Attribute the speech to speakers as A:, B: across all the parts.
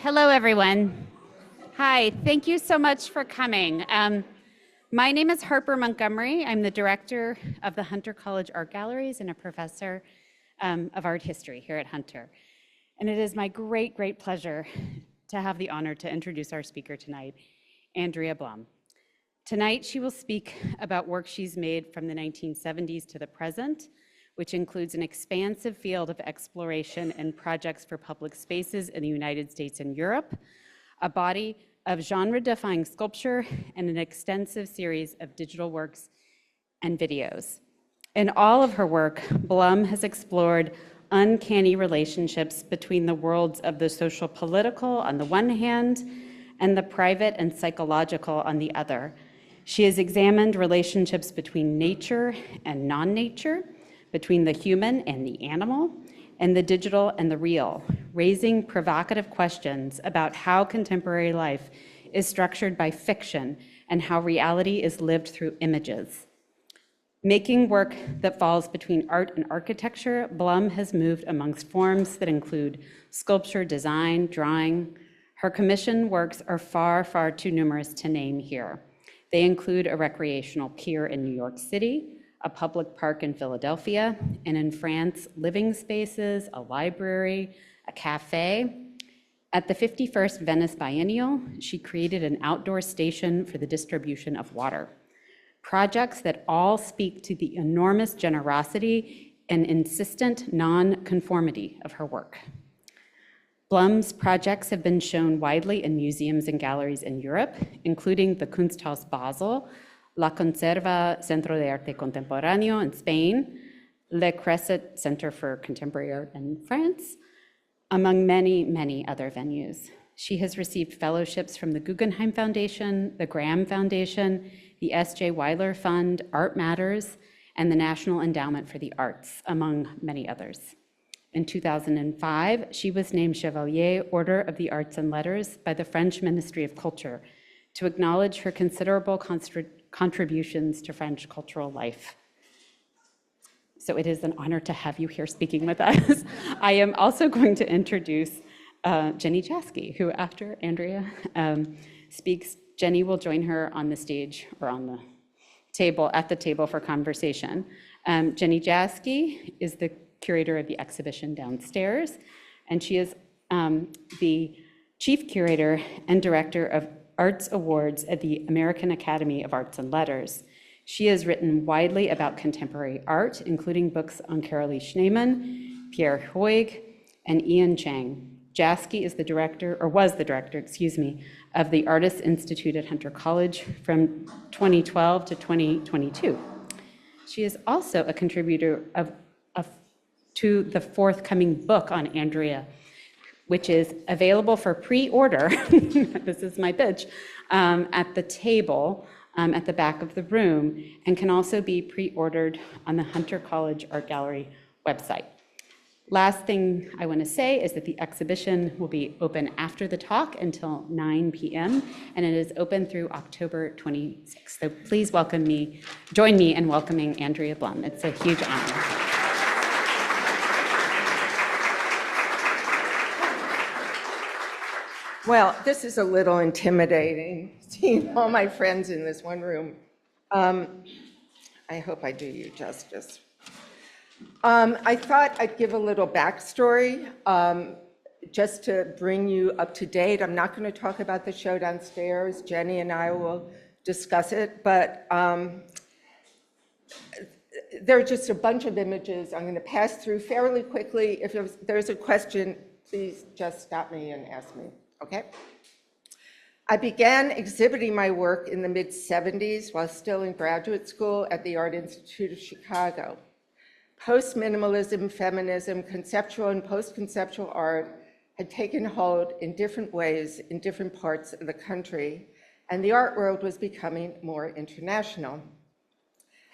A: Hello, everyone. Hi, thank you so much for coming. My name is Harper Montgomery. I'm the director of the Hunter College Art Galleries and a professor of art history here at Hunter. And it is my great pleasure to have the honor to introduce our speaker tonight, Andrea Blum. Tonight, she will speak about work she's made from the 1970s to the present, which includes an expansive field of exploration and projects for public spaces in the United States and Europe, a body of genre-defying sculpture, and an extensive series of digital works and videos. In all of her work, Blum has explored uncanny relationships between the worlds of the social political on the one hand and the private and psychological on the other. She has examined relationships between nature and non-nature, between the human and the animal, and the digital and the real, raising provocative questions about how contemporary life is structured by fiction and how reality is lived through images. Making work that falls between art and architecture, Blum has moved amongst forms that include sculpture, design, drawing. Her commissioned works are far too numerous to name here. They include a recreational pier in New York City, a public park in Philadelphia, and in France, living spaces, a library, a cafe. At the 51st Venice Biennial, she created an outdoor station for the distribution of water. Projects that all speak to the enormous generosity and insistent non-conformity of her work. Blum's projects have been shown widely in museums and galleries in Europe, including the Kunsthaus Basel, La Conserva Centro de Arte Contemporáneo in Spain, Le Cresset Center for Contemporary Art in France, among many other venues. She has received fellowships from the Guggenheim Foundation, the Graham Foundation, the S.J. Weiler Fund, Art Matters, and the National Endowment for the Arts, among many others. In 2005, she was named Chevalier Order of the Arts and Letters by the French Ministry of Culture to acknowledge her considerable contributions to French cultural life. So it is an honor to have you here speaking with us. I am also going to introduce Jenny Jaski, who after Andrea speaks, Jenny will join her on the stage or on the table, at the table for conversation. Jenny Jaski is the curator of the exhibition downstairs, and she is the chief curator and director of Arts Awards at the American Academy of Arts and Letters. She has written widely about contemporary art, including books on Carolee Schneemann, Pierre Hoig, and Ian Chang. Jaski is the director, or was the director, of the Artists Institute at Hunter College from 2012 to 2022. She is also a contributor to the forthcoming book on Andrea, which is available for pre-order, this is my pitch, at the table at the back of the room, and can also be pre-ordered on the Hunter College Art Gallery website. Last thing I want to say is that the exhibition will be open after the talk until 9 p.m., and it is open through October 26th. So please join me in welcoming Andrea Blum. It's a huge honor.
B: Well, this is a little intimidating, seeing all my friends in this one room. I hope I do you justice. I thought I'd give a little backstory just to bring you up to date. I'm not going to talk about the show downstairs. Jenny and I will discuss it, but there are just a bunch of images I'm going to pass through fairly quickly. If there's a question, please just stop me and ask me. Okay. I began exhibiting my work in the mid-70s while still in graduate school at the Art Institute of Chicago. Post-minimalism, feminism, conceptual and post-conceptual art had taken hold in different ways in different parts of the country, and the art world was becoming more international.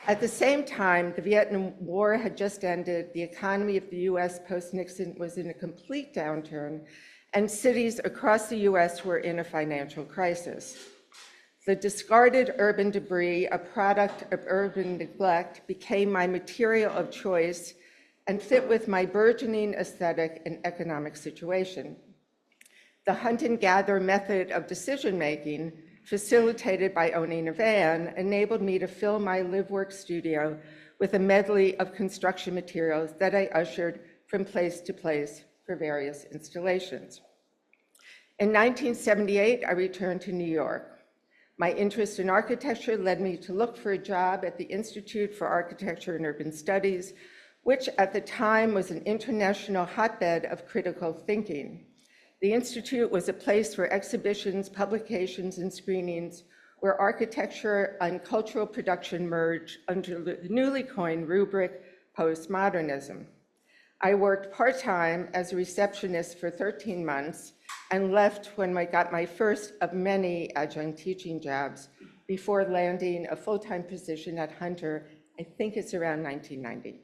B: At the same time, the Vietnam War had just ended, the economy of the US post-Nixon was in a complete downturn, and cities across the US were in a financial crisis. The discarded urban debris, a product of urban neglect, became my material of choice and fit with my burgeoning aesthetic and economic situation. The hunt and gather method of decision-making, facilitated by owning a van, enabled me to fill my live-work studio with a medley of construction materials that I ushered from place to place for various installations. In 1978, I returned to New York. My interest in architecture led me to look for a job at the Institute for Architecture and Urban Studies, which at the time was an international hotbed of critical thinking. The Institute was a place for exhibitions, publications, and screenings where architecture and cultural production merged under the newly coined rubric postmodernism. I worked part-time as a receptionist for 13 months and left when I got my first of many adjunct teaching jobs before landing a full-time position at Hunter. I think it's around 1990.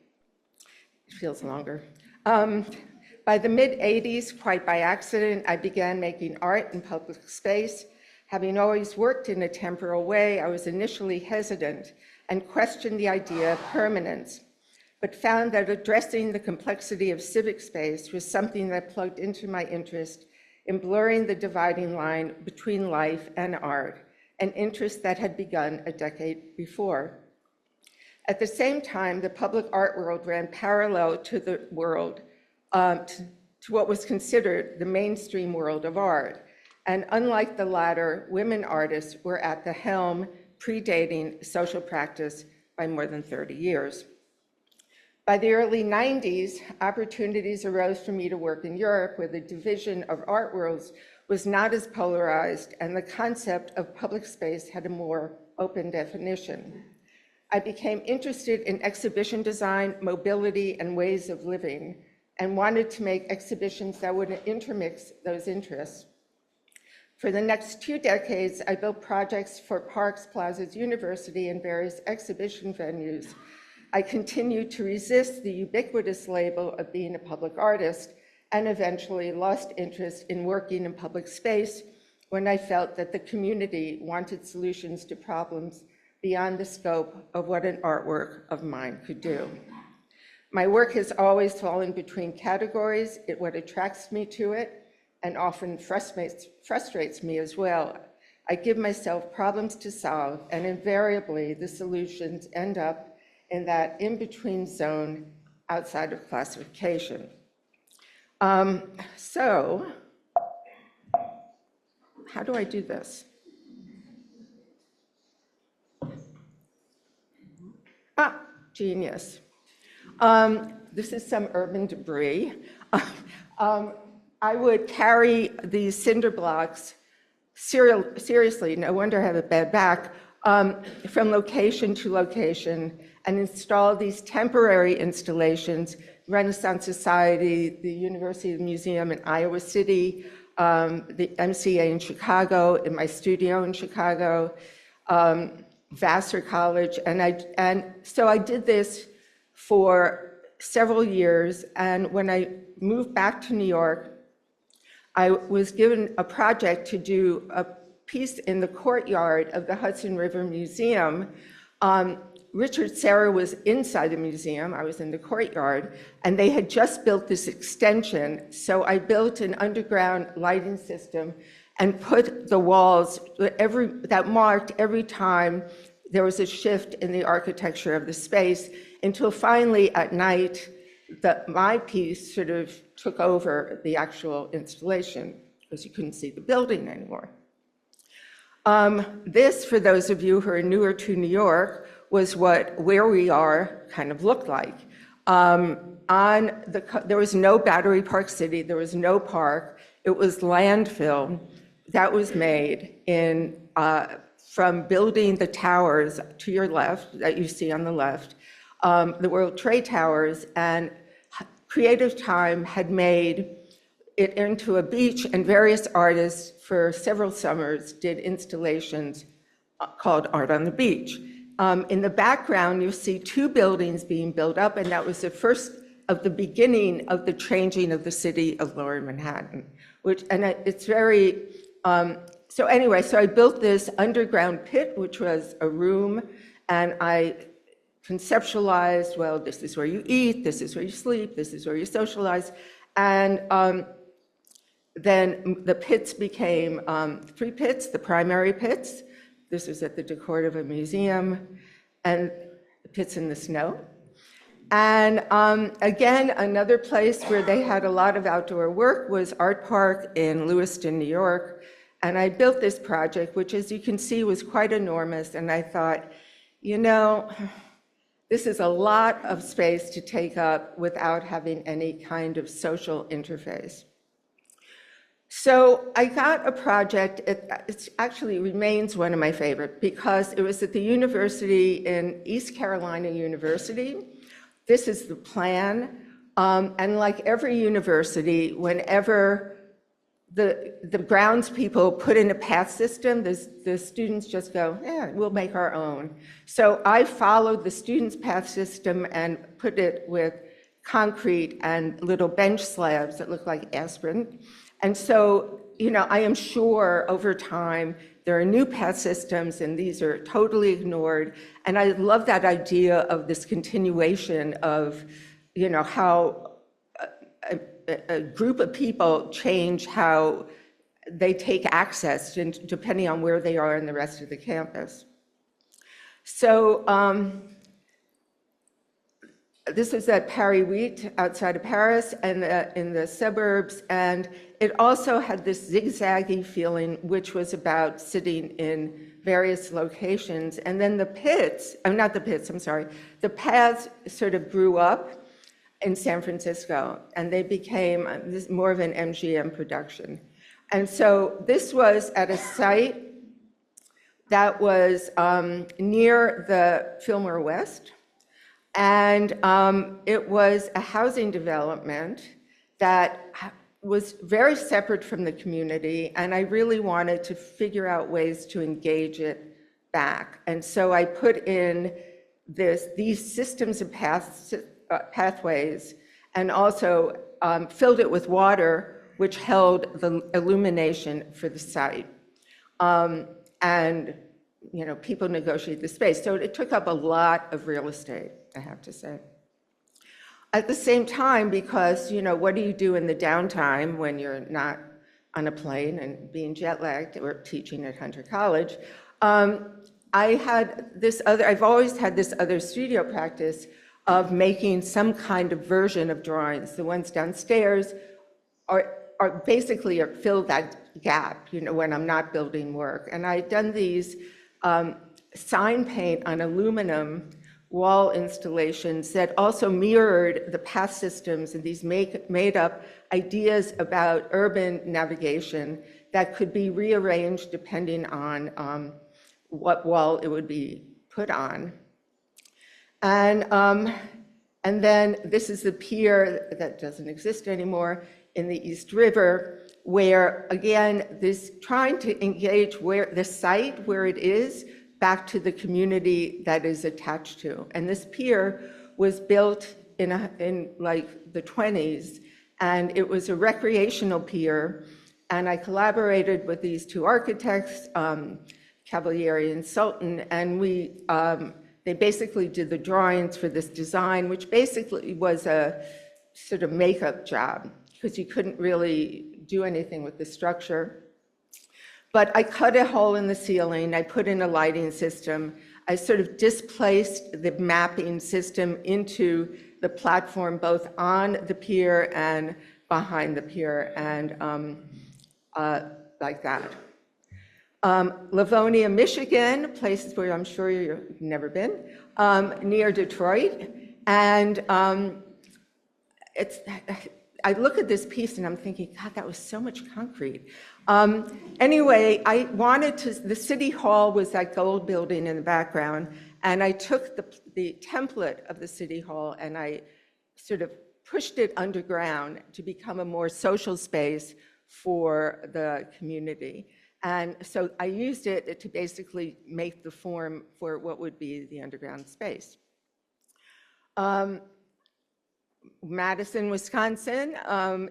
B: It feels longer. By the mid-'80s, quite by accident, I began making art in public space. Having always worked in a temporal way, I was initially hesitant and questioned the idea of permanence, but found that addressing the complexity of civic space was something that plugged into my interest in blurring the dividing line between life and art, an interest that had begun a decade before. At the same time, the public art world ran parallel to the world, to what was considered the mainstream world of art. And unlike the latter, women artists were at the helm, predating social practice by more than 30 years. By the early 90s, opportunities arose for me to work in Europe, where the division of art worlds was not as polarized, and the concept of public space had a more open definition. I became interested in exhibition design, mobility, and ways of living, and wanted to make exhibitions that would intermix those interests. For the next 2 decades, I built projects for Parks, Plazas, University, and various exhibition venues. I continued to resist the ubiquitous label of being a public artist and eventually lost interest in working in public space when I felt that the community wanted solutions to problems beyond the scope of what an artwork of mine could do. My work has always fallen between categories. What attracts me to it and often frustrates me as well. I give myself problems to solve, and invariably the solutions end up in that in-between zone outside of classification. So, how do I do this? Genius. This is some urban debris. I would carry these cinder blocks, seriously, no wonder I have a bad back, from location to location and install these temporary installations, Renaissance Society, the University Museum in Iowa City, the MCA in Chicago, in my studio in Chicago, Vassar College, and so I did this for several years, and when I moved back to New York, I was given a project to do a piece in the courtyard of the Hudson River Museum. Richard Serra was inside the museum, I was in the courtyard, and they had just built this extension, so I built an underground lighting system and put the walls that marked every time there was a shift in the architecture of the space, until finally at night, my piece sort of took over the actual installation because you couldn't see the building anymore. This, for those of you who are newer to New York, was where we are kind of looked like. There was no Battery Park City, there was no park. It was landfill that was made from building the towers to your left, that you see on the left, the World Trade Towers, and Creative Time had made it into a beach, and various artists for several summers did installations called Art on the Beach. In the background, you see 2 buildings being built up, and that was the first of the beginning of the changing of the city of Lower Manhattan, it's very, so anyway, so I built this underground pit, which was a room, and I conceptualized, well, this is where you eat, this is where you sleep, this is where you socialize, and Then the pits became 3 pits, the primary pits. This was at the Decortiva Museum, and the pits in the snow. And again, another place where they had a lot of outdoor work was Art Park in Lewiston, New York. And I built this project, which, as you can see, was quite enormous. And I thought, you know, this is a lot of space to take up without having any kind of social interface. So I got a project, it actually remains one of my favorite, because it was at the university in East Carolina University. This is the plan, and like every university, whenever the grounds people put in a path system, the students just go, yeah, we'll make our own. So I followed the students' path system and put it with concrete and little bench slabs that look like aspirin. And so, you know, I am sure over time there are new path systems and these are totally ignored. And I love that idea of this continuation of, you know, how a group of people change how they take access depending on where they are in the rest of the campus. So this is at Paris-Huit outside of Paris and in the suburbs, and it also had this zigzaggy feeling, which was about sitting in various locations. And then the pits, not the pits, I'm sorry, the paths sort of grew up in San Francisco, and they became more of an MGM production. And so this was at a site that was near the Fillmore West, and it was a housing development that was very separate from the community, and I really wanted to figure out ways to engage it back. And so I put in these systems of pathways, and also filled it with water, which held the illumination for the site. And you know, people negotiate the space. So it took up a lot of real estate, I have to say. At the same time, because, you know, what do you do in the downtime when you're not on a plane and being jet lagged or teaching at Hunter College? I've always had this other studio practice of making some kind of version of drawings. The ones downstairs are basically fill that gap, you know, when I'm not building work. And I'd done these sign paint on aluminum wall installations that also mirrored the path systems and these made up ideas about urban navigation that could be rearranged depending on what wall it would be put on. And then this is the pier that doesn't exist anymore in the East River, where again, this trying to engage where the site where it is back to the community that is attached to. And this pier was built in like the 20s, and it was a recreational pier. And I collaborated with these two architects, Cavalieri and Sultan, and they basically did the drawings for this design, which basically was a sort of makeup job, because you couldn't really do anything with the structure. But I cut a hole in the ceiling, I put in a lighting system, I sort of displaced the mapping system into the platform, both on the pier and behind the pier, and like that. Livonia, Michigan, places where I'm sure you've never been, near Detroit. And I look at this piece and I'm thinking, God, that was so much concrete. Anyway, the City Hall was that gold building in the background, and I took the template of the City Hall and I sort of pushed it underground to become a more social space for the community. And so I used it to basically make the form for what would be the underground space. Madison, Wisconsin,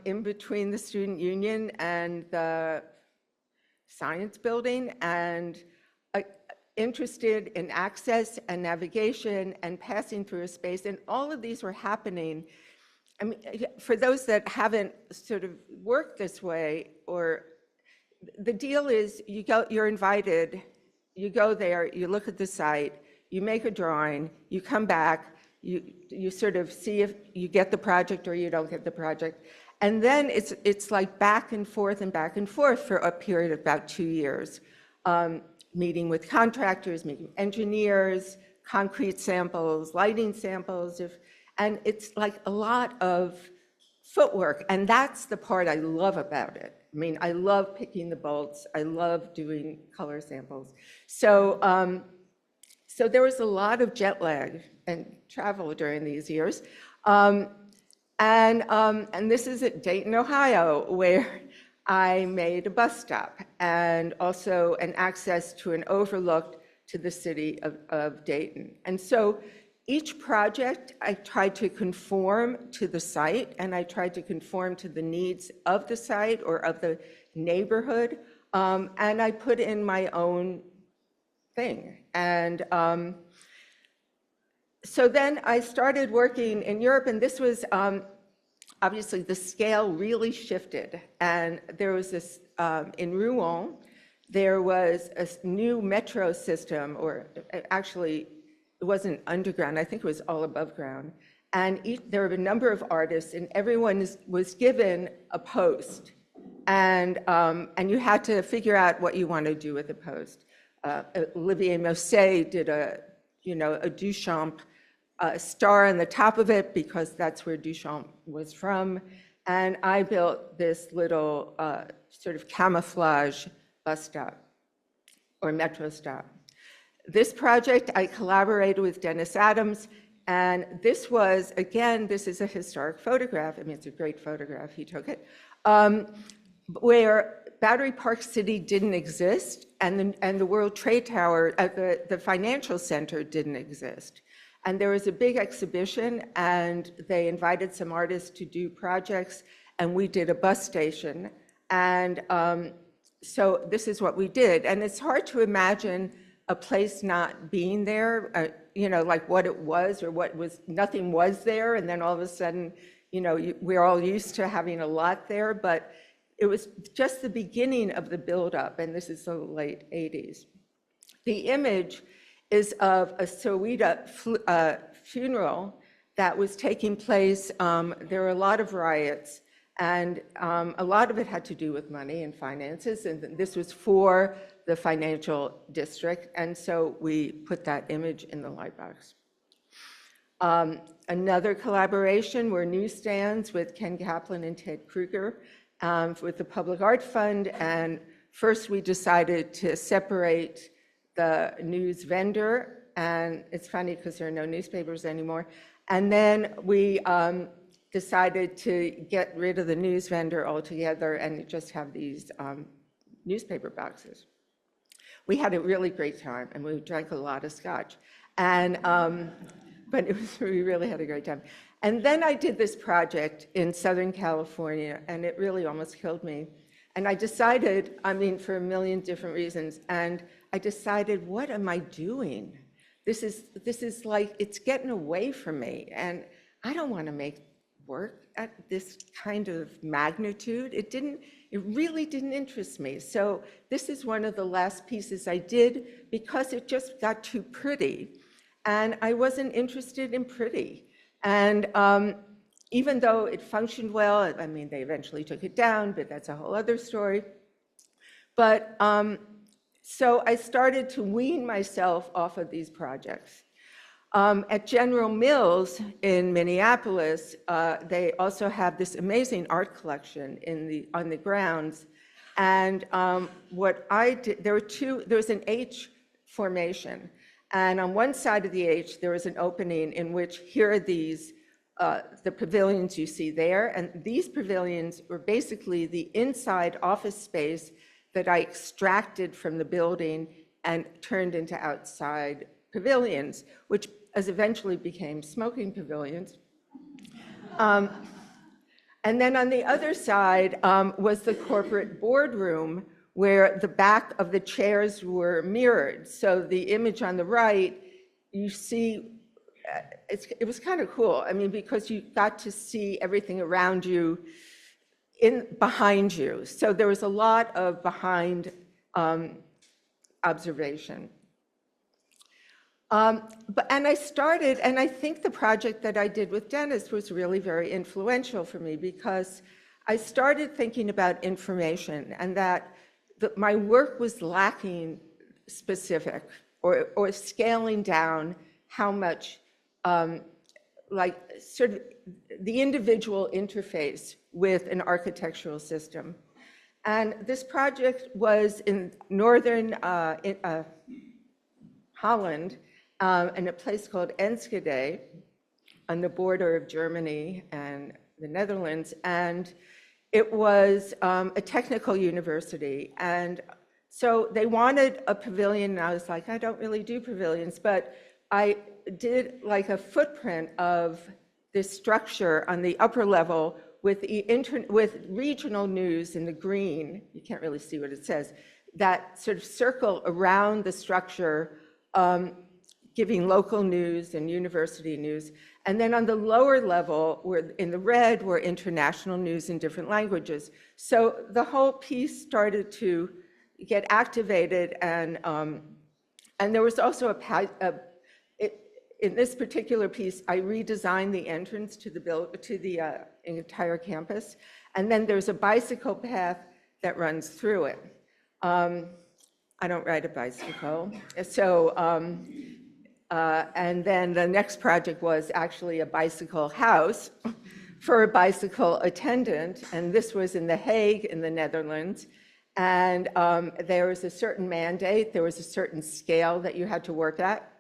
B: in between the Student Union and the Science Building, and interested in access and navigation and passing through a space. And all of these were happening I mean, for those that haven't sort of worked this way, or the deal is you're invited, you go there, you look at the site, you make a drawing, you come back, you sort of see if you get the project or you don't get the project. And then it's like back and forth for a period of about 2 years, meeting with contractors, meeting engineers, concrete samples, lighting samples, and it's like a lot of footwork, and that's the part I love about it. I mean, I love picking the bolts. I love doing color samples. So, so there was a lot of jet lag and travel during these years. And this is at Dayton, Ohio, where I made a bus stop and also an access to an overlook to the city of Dayton. And so each project, I tried to conform to the site, and I tried to conform to the needs of the site or of the neighborhood, and I put in my own thing. And so then I started working in Europe, and this was obviously the scale really shifted. And there was this, in Rouen, there was a new metro system, or actually, it wasn't underground, I think it was all above ground. And there were a number of artists, and everyone was given a post. And you had to figure out what you want to do with the post. Olivier Mosset did a Duchamp star on the top of it because that's where Duchamp was from. And I built this little sort of camouflage bus stop or metro stop. This project, I collaborated with Dennis Adams, and this was, again, this is a historic photograph. I mean, it's a great photograph, he took it, where Battery Park City didn't exist, and the World Trade Tower, the financial center didn't exist. And there was a big exhibition, and they invited some artists to do projects, and we did a bus station. And so this is what we did. And it's hard to imagine a place not being there, like what it was or what was, nothing was there, and then all of a sudden, we're all used to having a lot there, but it was just the beginning of the buildup, and this is the late 80s. The image is of a Soweto funeral that was taking place. There were a lot of riots, and a lot of it had to do with money and finances, and this was for the financial district, and so we put that image in the lightbox. Another collaboration were newsstands with Ken Kaplan and Ted Kruger with the Public Art Fund, and first we decided to separate the news vendor, and it's funny because there are no newspapers anymore, and then we decided to get rid of the news vendor altogether and just have these newspaper boxes. We had a really great time, and we drank a lot of scotch, and but we really had a great time. And then I did this project in Southern California, and it really almost killed me. And I decided, for a million different reasons, and I decided, what am I doing? This is like, it's getting away from me, and I don't want to make work at this kind of magnitude. It really didn't interest me. So this is one of the last pieces I did because it just got too pretty, and I wasn't interested in pretty. And even though it functioned well, they eventually took it down, but that's a whole other story. But so I started to wean myself off of these projects. At General Mills in Minneapolis, they also have this amazing art collection on the grounds. And what I did, there was an H formation. And on one side of the H, there was an opening in which here are these, the pavilions you see there. And these pavilions were basically the inside office space that I extracted from the building and turned into outside pavilions, which eventually became smoking pavilions. And then on the other side was the corporate boardroom, where the back of the chairs were mirrored. So the image on the right, you see it was kind of cool. I mean, because you got to see everything around you behind you. So there was a lot of behind observation. And I think the project that I did with Dennis was really very influential for me, because I started thinking about information, and that my work was lacking specific or scaling down how much like sort of the individual interface with an architectural system. And this project was in northern Holland, in a place called Enschede, on the border of Germany and the Netherlands. And it was a technical university. And so they wanted a pavilion, and I was like, I don't really do pavilions, but I did like a footprint of this structure on the upper level with regional news in the green. You can't really see what it says. That sort of circle around the structure, giving local news and university news. And then on the lower level, in the red, were international news in different languages. So the whole piece started to get activated, and there was also in this particular piece, I redesigned the entrance to the entire campus, and then there's a bicycle path that runs through it. I don't ride a bicycle, so and then the next project was actually a bicycle house for a bicycle attendant, and this was in The Hague in the Netherlands. And there was a certain mandate, there was a certain scale that you had to work at,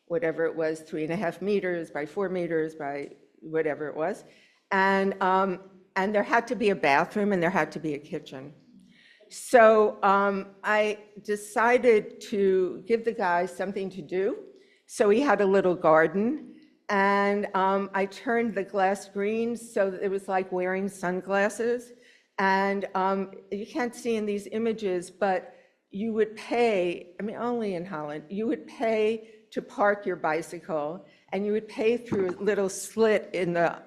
B: whatever it was, 3.5 meters by 4 meters by whatever it was. And there had to be a bathroom, and there had to be a kitchen. So I decided to give the guy something to do. So he had a little garden, and I turned the glass green so that it was like wearing sunglasses. And you can't see in these images, but you would pay, I mean, only in Holland, you would pay to park your bicycle, and you would pay through a little slit in the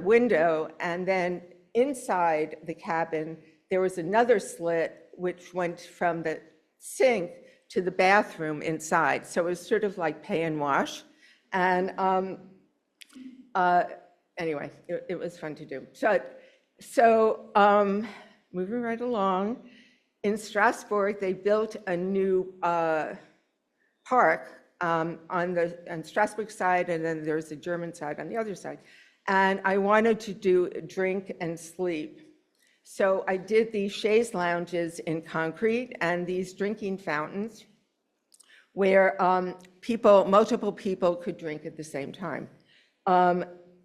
B: window, and then inside the cabin, there was another slit which went from the sink to the bathroom inside. So it was sort of like pay and wash. And anyway, it was fun to do. So moving right along, in Strasbourg, they built a new park on the Strasbourg side, and then there's the German side on the other side. And I wanted to do drink and sleep. So I did these chaise lounges in concrete and these drinking fountains where multiple people could drink at the same time.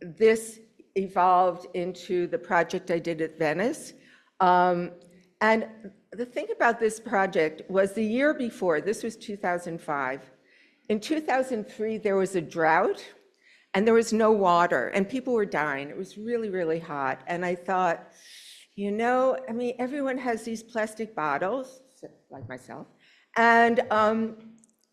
B: This evolved into the project I did at Venice. And the thing about this project was the year before, this was 2005. In 2003, there was a drought and there was no water and people were dying. It was really, really hot. And I thought, you know, I mean, everyone has these plastic bottles, like myself, and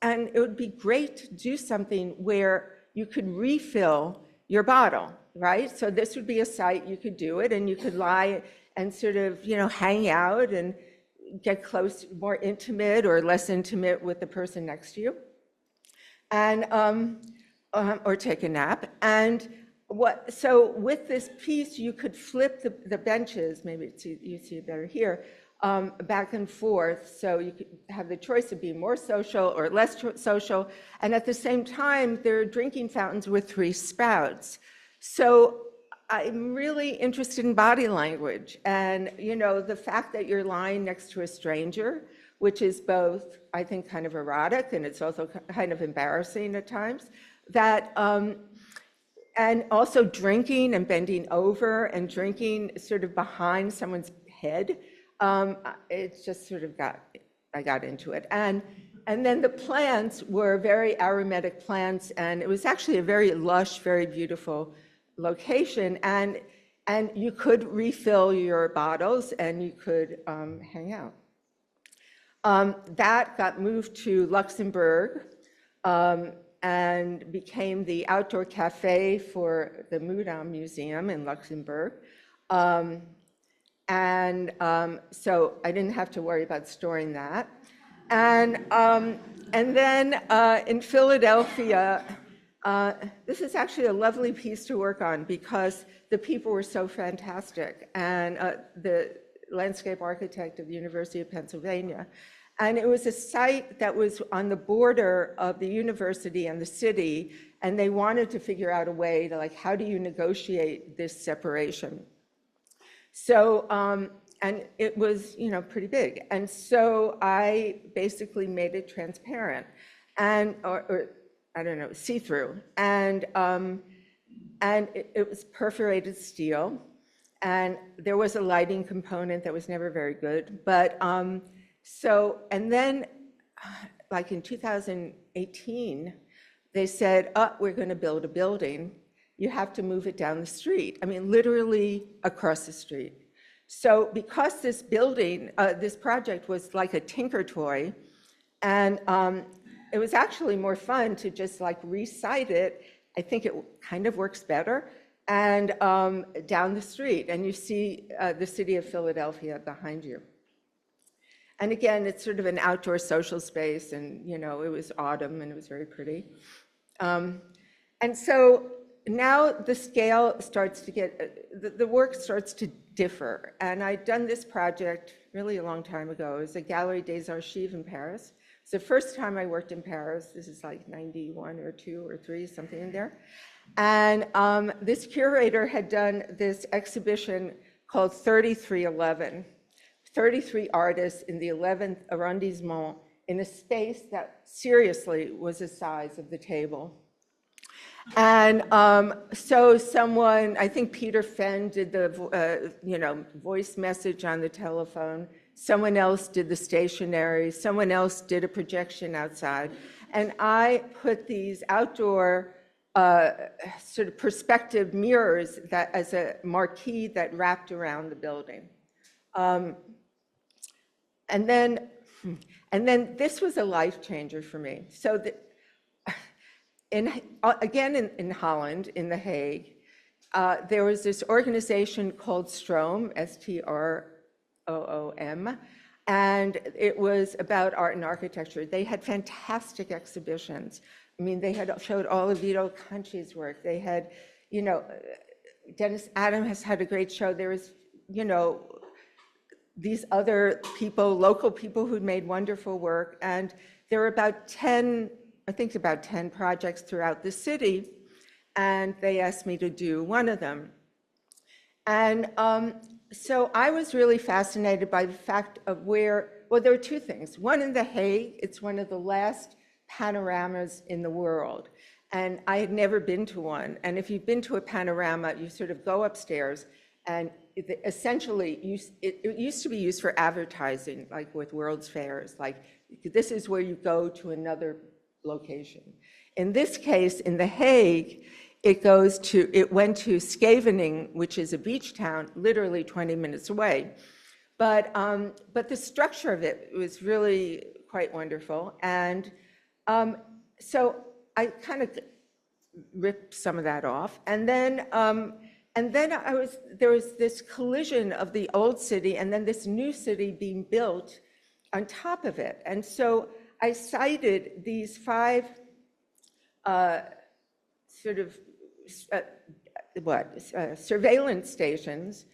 B: it would be great to do something where you could refill your bottle, right? So this would be a site you could do it, and you could lie and sort of, you know, hang out and get close, more intimate or less intimate with the person next to you, and or take a nap. And so with this piece, you could flip the benches, maybe you see it better here, back and forth, so you could have the choice of being more social or less social. And at the same time, there are drinking fountains with 3 spouts. So I'm really interested in body language, and you know, the fact that you're lying next to a stranger, which is both, I think, kind of erotic, and it's also kind of embarrassing at times, that and also drinking and bending over and drinking sort of behind someone's head. It's just sort of I got into it. And then the plants were very aromatic plants, and it was actually a very lush, very beautiful location. And you could refill your bottles and you could hang out. That got moved to Luxembourg. and became the outdoor cafe for the Moudon Museum in Luxembourg. So I didn't have to worry about storing that. And then in Philadelphia, this is actually a lovely piece to work on because the people were so fantastic, and the landscape architect of the University of Pennsylvania. And it was a site that was on the border of the university and the city, and they wanted to figure out a way to, like, how do you negotiate this separation? So, and it was, pretty big. And so I basically made it transparent and, or I don't know, see-through. And it was perforated steel. And there was a lighting component that was never very good. But and then like in 2018, they said, oh, we're going to build a building. You have to move it down the street. I mean, literally across the street. So because this building, this project was like a tinker toy, and it was actually more fun to just like re-site it. I think it kind of works better, and down the street. And you see the city of Philadelphia behind you. And again, it's sort of an outdoor social space, and it was autumn and it was very pretty. And so now the scale starts to get, the work starts to differ. And I'd done this project really a long time ago. It was the Galerie des Archives in Paris. It's the first time I worked in Paris. This is like 91 or 2 or 3, something in there. And this curator had done this exhibition called 3311, 33 artists in the 11th arrondissement in a space that seriously was the size of the table. And so someone, I think Peter Fenn did the voice message on the telephone. Someone else did the stationery. Someone else did a projection outside. And I put these outdoor sort of perspective mirrors that as a marquee that wrapped around the building. And then this was a life changer for me. So again in Holland, in The Hague, there was this organization called Stroom, S-T-R-O-O-M, and it was about art and architecture. They had fantastic exhibitions. I mean, they had showed all of Vito Conchi's work. They had, Dennis Adam has had a great show. There was, these other people, local people who'd made wonderful work, and there were about 10 projects throughout the city, and they asked me to do one of them. And so I was really fascinated by the fact of there were two things. One in The Hague, it's one of the last panoramas in the world, and I had never been to one. And if you've been to a panorama, you sort of go upstairs, and essentially, it used to be used for advertising, like with World's Fairs, like this is where you go to another location. In this case, in The Hague, it went to Scheveningen, which is a beach town, literally 20 minutes away. But the structure of it was really quite wonderful. And so I kind of ripped some of that off. And then there was this collision of the old city and then this new city being built on top of it. And so I cited these 5 surveillance stations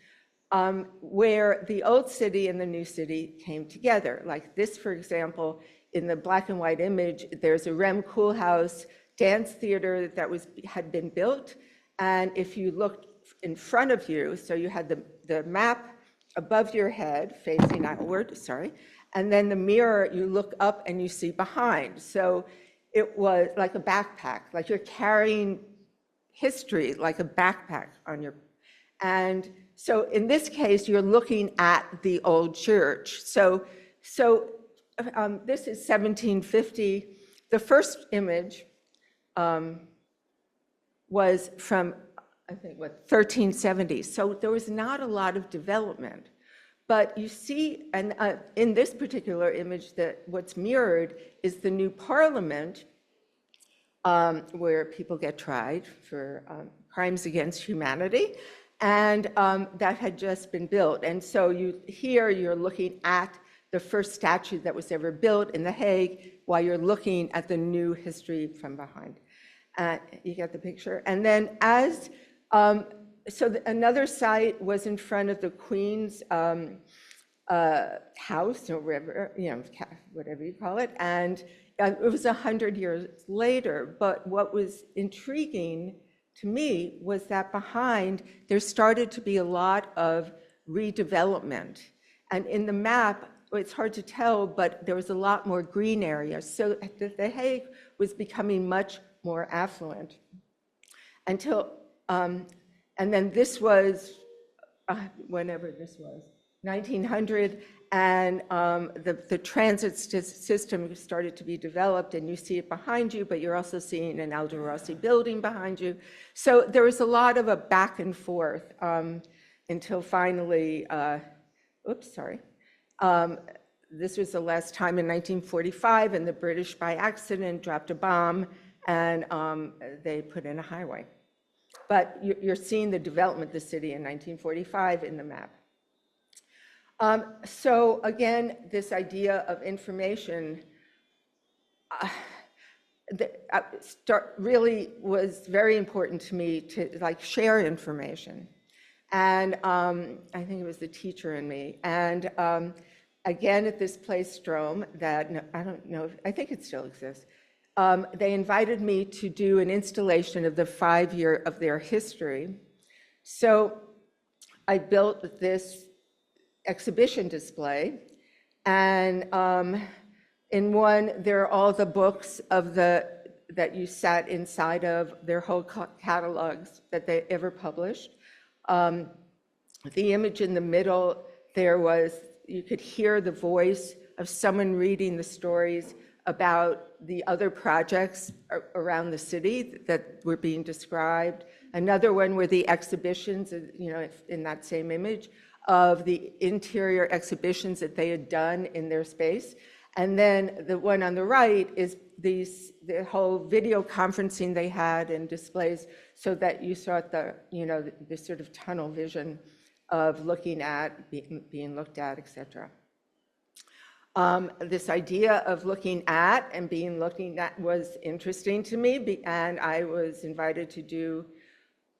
B: where the old city and the new city came together. Like this, for example, in the black and white image, there's a Rem Koolhaas dance theater that had been built. And if you looked in front of you, so you had the map above your head facing outward, and then the mirror, you look up and you see behind. So it was like a backpack, like you're carrying history like a backpack on your, and so in this case, you're looking at the old church. So this is 1750. The first image was from, I think, 1370. So there was not a lot of development. But you see, and in this particular image, that what's mirrored is the new parliament where people get tried for crimes against humanity. And that had just been built. And so here you're looking at the first statue that was ever built in The Hague while you're looking at the new history from behind. You get the picture? And then another site was in front of the Queen's house, or whatever, whatever you call it. And it was 100 years later. But what was intriguing to me was that behind, there started to be a lot of redevelopment. And in the map, it's hard to tell, but there was a lot more green area. So The Hague was becoming much more affluent until, and then this was, whenever this was, 1900, and the transit system started to be developed, and you see it behind you, but you're also seeing an Aldo Rossi building behind you. So there was a lot of a back and forth until finally, this was the last time in 1945, and the British by accident dropped a bomb, and they put in a highway. But you're seeing the development of the city in 1945 in the map. So again, this idea of information really was very important to me to share information. And I think it was the teacher in me. And again, at this place, Strom, I don't know, I think it still exists, they invited me to do an installation of the 5-year of their history. So I built this exhibition display, and in one, there are all the books that you sat inside of, their whole catalogs that they ever published. The image in the middle, you could hear the voice of someone reading the stories about the other projects around the city that were being described. Another one were the exhibitions, in that same image, of the interior exhibitions that they had done in their space. And then the one on the right is the whole video conferencing they had and displays, so that you saw this sort of tunnel vision of looking at, being looked at, etc. This idea of looking at and being looked at was interesting to me, and I was invited to do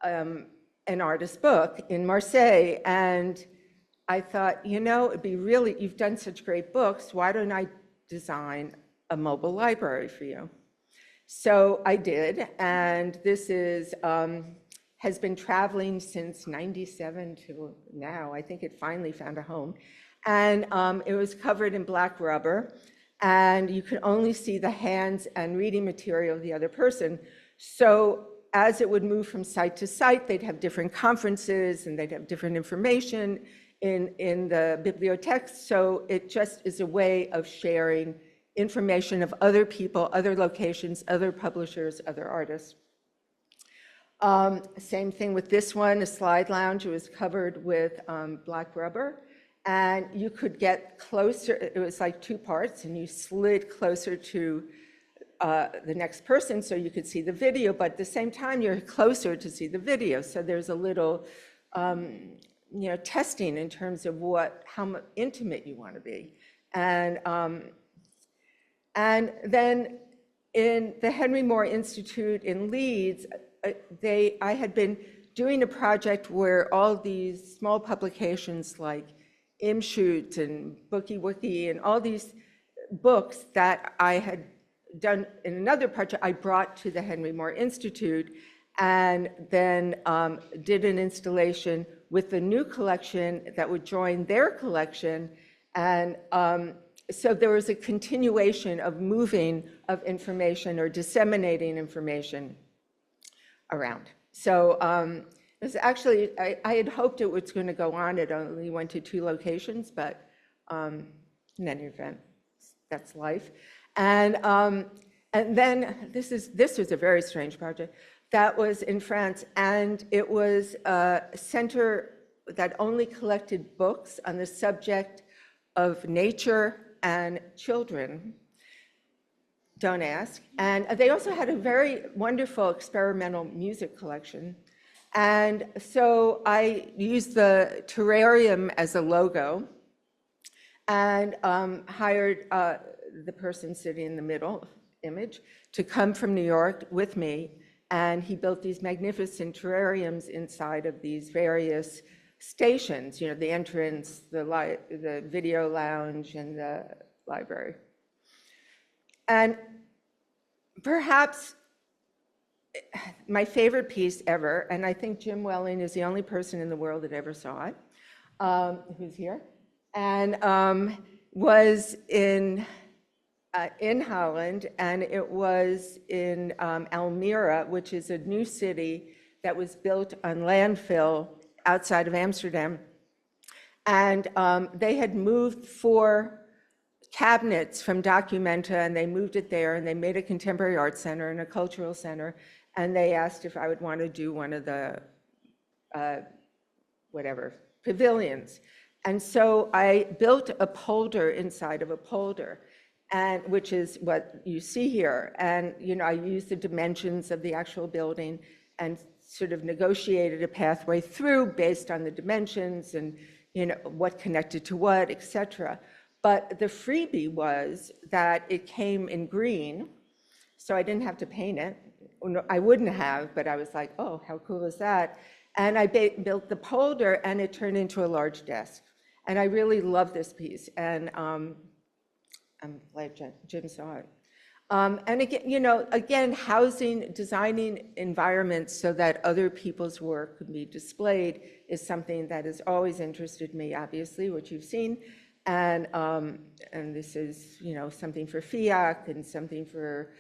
B: an artist book in Marseille. And I thought, it'd be you've done such great books, why don't I design a mobile library for you? So I did, and this has been traveling since '97 to now. I think it finally found a home. And it was covered in black rubber, and you could only see the hands and reading material of the other person. So as it would move from site to site, they'd have different conferences, and they'd have different information in the bibliothèques. So it just is a way of sharing information of other people, other locations, other publishers, other artists. Same thing with this one, a slide lounge. It was covered with black rubber, and you could get closer. It was like 2 parts, and you slid closer to the next person so you could see the video, but at the same time, you're closer to see the video. So there's a little testing in terms of how intimate you want to be. And then in the Henry Moore Institute in Leeds, I had been doing a project where all these small publications like Imshoot and Bookie Wookie and all these books that I had done in another project, I brought to the Henry Moore Institute, and then did an installation with the new collection that would join their collection. And so there was a continuation of moving of information or disseminating information around. So it was actually, I had hoped it was going to go on. It only went to 2 locations, but in any event, that's life. And then this was a very strange project. That was in France, and it was a center that only collected books on the subject of nature and children. Don't ask. And they also had a very wonderful experimental music collection. And so I used the terrarium as a logo and hired the person sitting in the middle image to come from New York with me. And he built these magnificent terrariums inside of these various stations, you know, the entrance, the video lounge, and the library. And perhaps my favorite piece ever, and I think Jim Welling is the only person in the world that ever saw it, who's here, and was in Holland, and it was in Almere, which is a new city that was built on landfill outside of Amsterdam. And they had moved 4 cabinets from Documenta, and they moved it there, and they made a contemporary art center and a cultural center, and they asked if I would want to do one of the pavilions. And so I built a polder inside of a polder, and which is what you see here. And you know, I used the dimensions of the actual building and sort of negotiated a pathway through based on the dimensions and, you know, what connected to what, et cetera. But the freebie was that it came in green, so I didn't have to paint it. I wouldn't have, but I was like, oh, how cool is that? And I built the polder, and it turned into a large desk. And I really love this piece, and I'm glad Jim saw it. And again, you know, housing, designing environments so that other people's work could be displayed is something that has always interested me, obviously, which you've seen. And this is, you know, something for FIAC and something for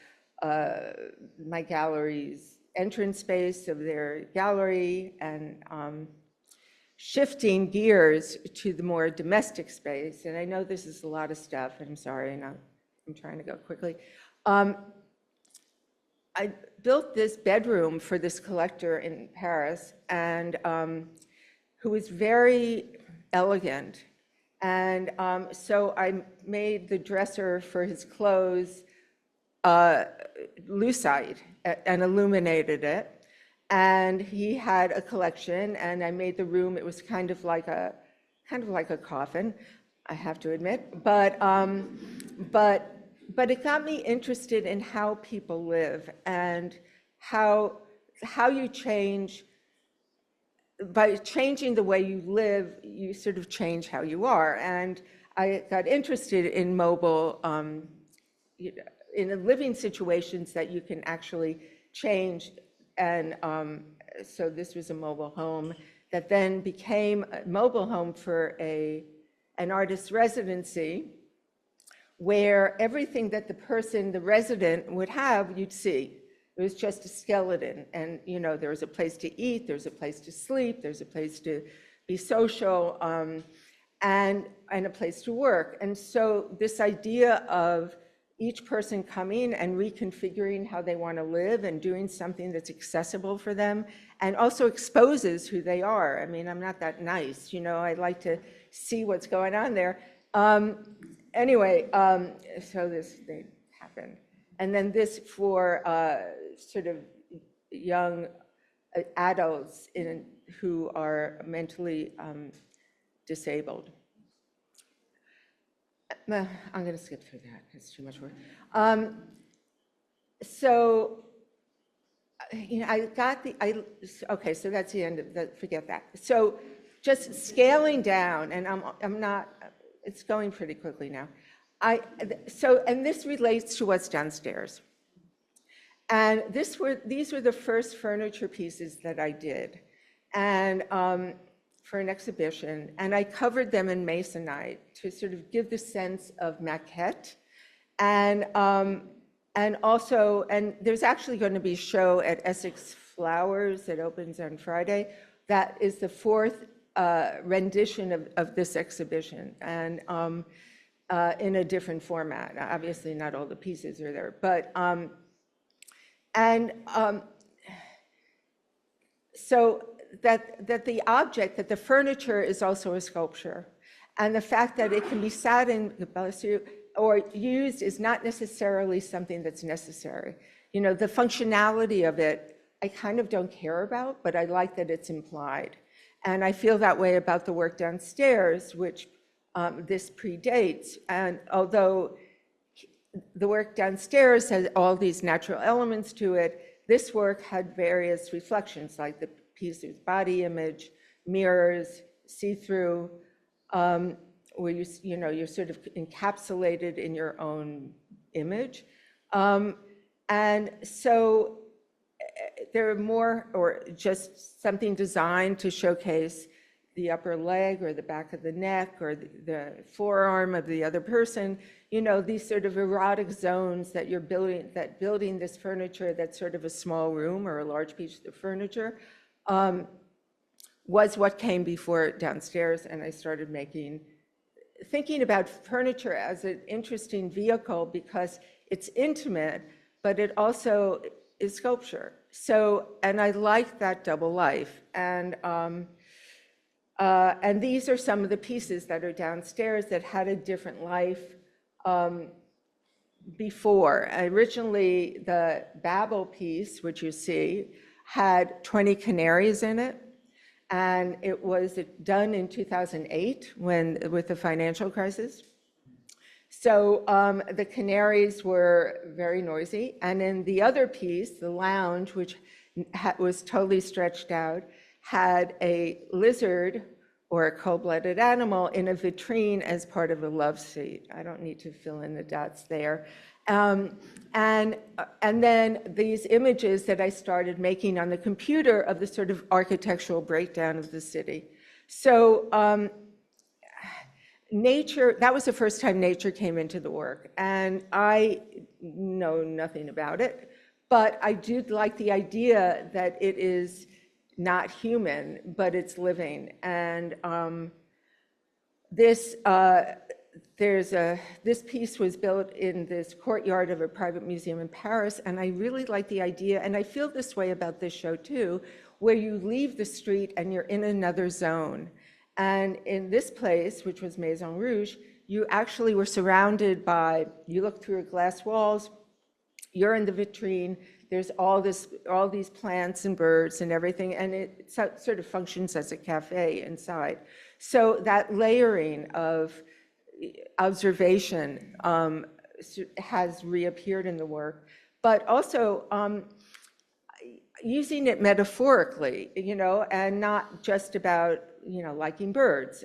B: my gallery's entrance space of their gallery, and shifting gears to the more domestic space. And I know this is a lot of stuff, I'm sorry, and I'm trying to go quickly. I built this bedroom for this collector in Paris, and who was very elegant. And so I made the dresser for his clothes lucite and illuminated it. And he had a collection, and I made the room. It was kind of like a coffin, I have to admit. But it got me interested in how people live and how you change. By changing the way you live, you sort of change how you are. And I got interested in mobile, in living situations that you can actually change. And so this was a mobile home that then became a mobile home for an artist's residency, where everything that the resident would have, you'd see. It was just a skeleton. And, you know, there was a place to eat, there's a place to sleep, there's a place to be social, and a place to work. And so this idea of each person coming and reconfiguring how they want to live and doing something that's accessible for them and also exposes who they are. I mean, I'm not that nice, you know, I like to see what's going on there. Anyway, so this thing happened. And then this for sort of young adults who are mentally disabled. I'm going to skip through that. It's too much work. So, you know, okay, so that's the end of that. Forget that. So, just scaling down, and I'm not. It's going pretty quickly now. And this relates to what's downstairs. And these were the first furniture pieces that I did, and for an exhibition, and I covered them in masonite to sort of give the sense of maquette, and there's actually going to be a show at Essex Flowers that opens on Friday. That is the 4th rendition of this exhibition, and in a different format. Obviously, not all the pieces are there, but so that the object, that the furniture is also a sculpture, and the fact that it can be sat in, or used is not necessarily something that's necessary. You know, the functionality of it, I kind of don't care about, but I like that it's implied. And I feel that way about the work downstairs, which this predates. And although the work downstairs has all these natural elements to it, this work had various reflections, like the piece with body image, mirrors, see-through, where you're sort of encapsulated in your own image. And so there are more, or just something designed to showcase the upper leg or the back of the neck or the forearm of the other person, you know, these sort of erotic zones that you're building, that building this furniture that's sort of a small room or a large piece of furniture, was what came before downstairs. And I started thinking about furniture as an interesting vehicle because it's intimate, but it also is sculpture. So, and I like that double life. And these are some of the pieces that are downstairs that had a different life before. Originally, the Babel piece, which you see, had 20 canaries in it. And it was done in 2008 with the financial crisis. So the canaries were very noisy. And in the other piece, the lounge, which was totally stretched out, had a lizard or a cold-blooded animal in a vitrine as part of a love seat. I don't need to fill in the dots there. And then these images that I started making on the computer of the sort of architectural breakdown of the city. So nature, that was the first time nature came into the work. And I know nothing about it, but I do like the idea that it is not human, but it's living. And this piece was built in this courtyard of a private museum in Paris, and I really like the idea, and I feel this way about this show too, where you leave the street and you're in another zone. And in this place, which was Maison Rouge, you actually were surrounded by, you look through glass walls, you're in the vitrine, there's all these plants and birds and everything, and it sort of functions as a cafe inside. So that layering of observation has reappeared in the work, but also using it metaphorically, you know, and not just about, you know, liking birds.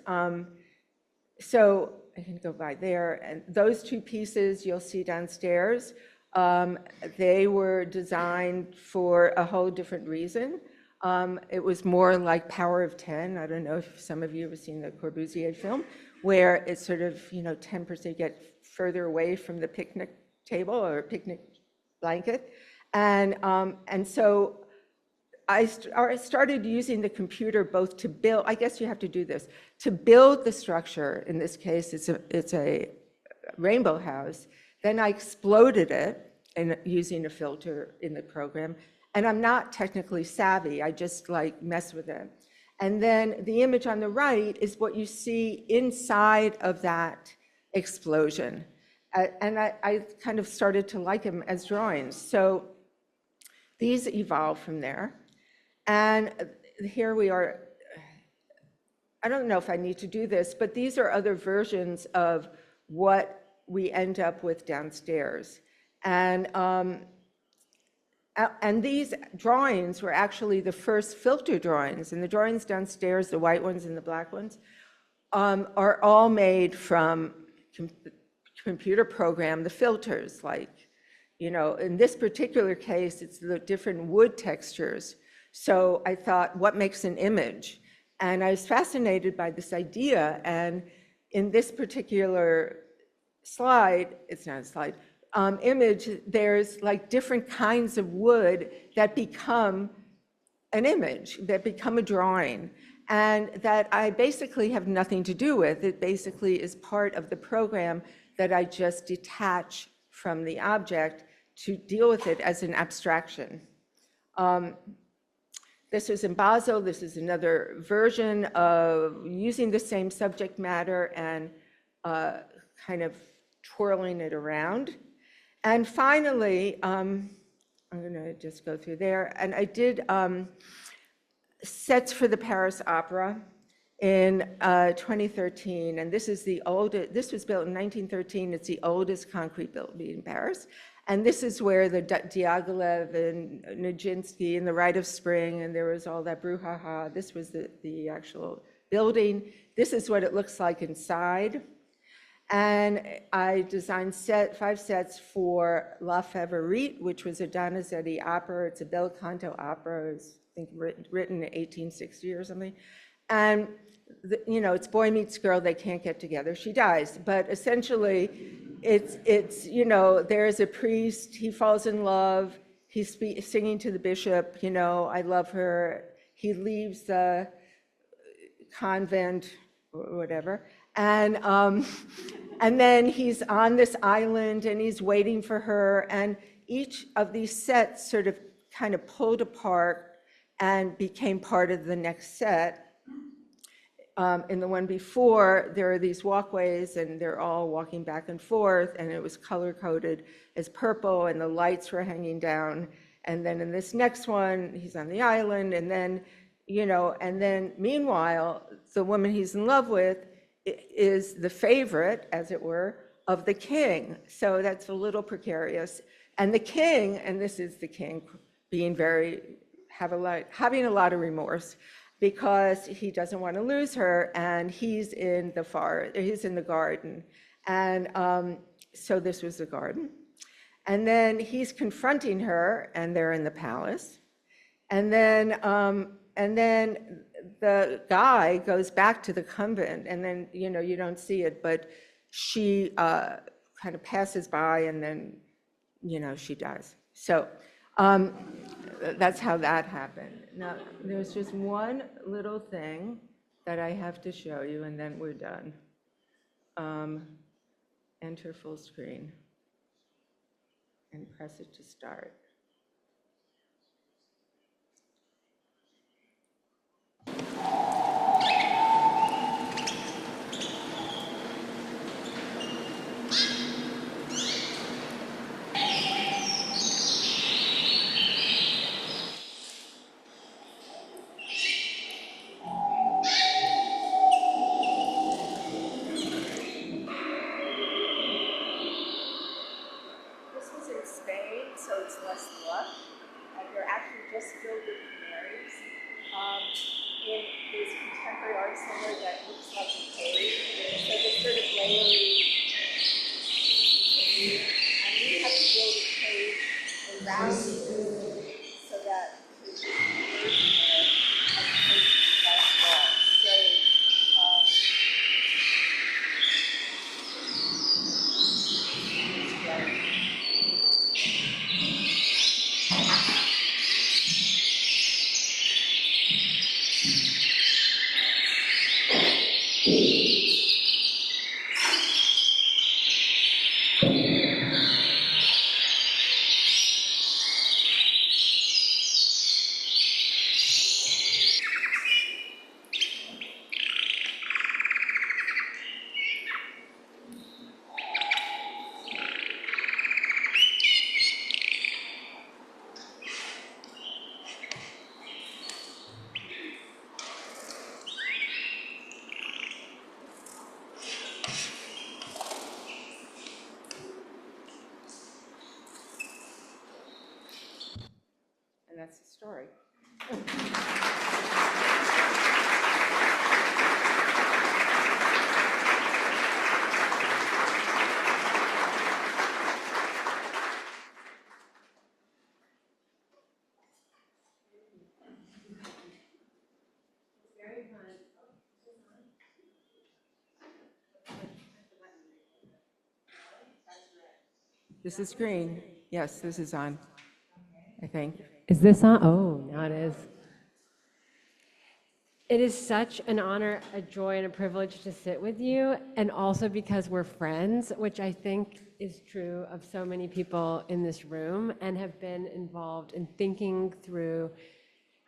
B: So I can go by there, and those two pieces you'll see downstairs, they were designed for a whole different reason. It was more like Power of 10. I don't know if some of you have seen the Corbusier film, where it's sort of, you know, 10% get further away from the picnic table or picnic blanket. And so I started using the computer both to build, I guess you have to do this, to build the structure. In this case, it's a rainbow house. Then I exploded it using a filter in the program. And I'm not technically savvy, I just like mess with it. And then the image on the right is what you see inside of that explosion. And I kind of started to like them as drawings. So these evolved from there. And here we are. I don't know if I need to do this, but these are other versions of what we end up with downstairs. And these drawings were actually the first filter drawings. And the drawings downstairs, the white ones and the black ones, are all made from computer program, the filters. Like, you know, in this particular case, it's the different wood textures. So I thought, what makes an image? And I was fascinated by this idea. And in this particular slide, it's not a slide, image, there's like different kinds of wood that become an image, that become a drawing, and that I basically have nothing to do with. It basically is part of the program that I just detach from the object to deal with it as an abstraction. This was in Basel. This is another version of using the same subject matter and kind of twirling it around. And finally, I'm going to just go through there. And I did sets for the Paris Opera in 2013. And this is the oldest, this was built in 1913. It's the oldest concrete building in Paris. And this is where the Diaghilev and Nijinsky and the Rite of Spring, and there was all that brouhaha. This was the actual building. This is what it looks like inside. And I designed 5 sets for La Favorite, which was a Donizetti opera. It's a bel canto opera. It was, I think, written in 1860 or something. And, it's boy meets girl. They can't get together. She dies. But essentially, it's there's a priest. He falls in love. He's singing to the bishop, I love her. He leaves the convent or whatever. And then he's on this island and he's waiting for her. And each of these sets sort of kind of pulled apart and became part of the next set. In the one before, there are these walkways and they're all walking back and forth, and it was color-coded as purple and the lights were hanging down. And then in this next one, he's on the island, and then, and then meanwhile, the woman he's in love with is the favorite, as it were, of the king. So that's a little precarious. And the king, and this is the king being having a lot of remorse, because he doesn't want to lose her, and he's in the garden. And so this was the garden. And then he's confronting her, and they're in the palace. And then the guy goes back to the convent, and then, you don't see it, but she kind of passes by, and then, she dies. So that's how that happened. Now, there's just one little thing that I have to show you, and then we're done. Enter full screen and press it to start. And that's the story. This is green. Yes, this is on, I think.
C: Is this on? Oh, now it is. It is such an honor, a joy, and a privilege to sit with you, and also because we're friends, which I think is true of so many people in this room and have been involved in thinking through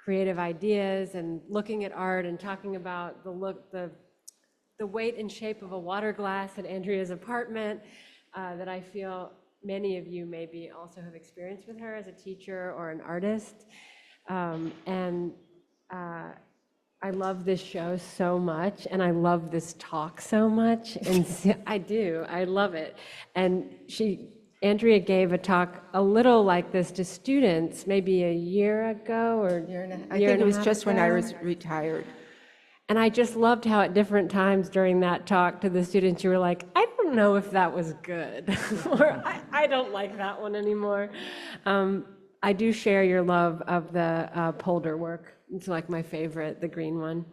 C: creative ideas and looking at art and talking about the weight and shape of a water glass at Andrea's apartment. that I feel many of you maybe also have experienced with her as a teacher or an artist. I love this show so much, and I love this talk so much, and I do. I love it. And Andrea gave a talk a little like this to students maybe a year ago or
B: I think it was just when I was retired.
C: And I just loved how at different times during that talk to the students, you were like, I don't know if that was good, or I don't like that one anymore. I do share your love of the Polder work. It's like my favorite, the green one.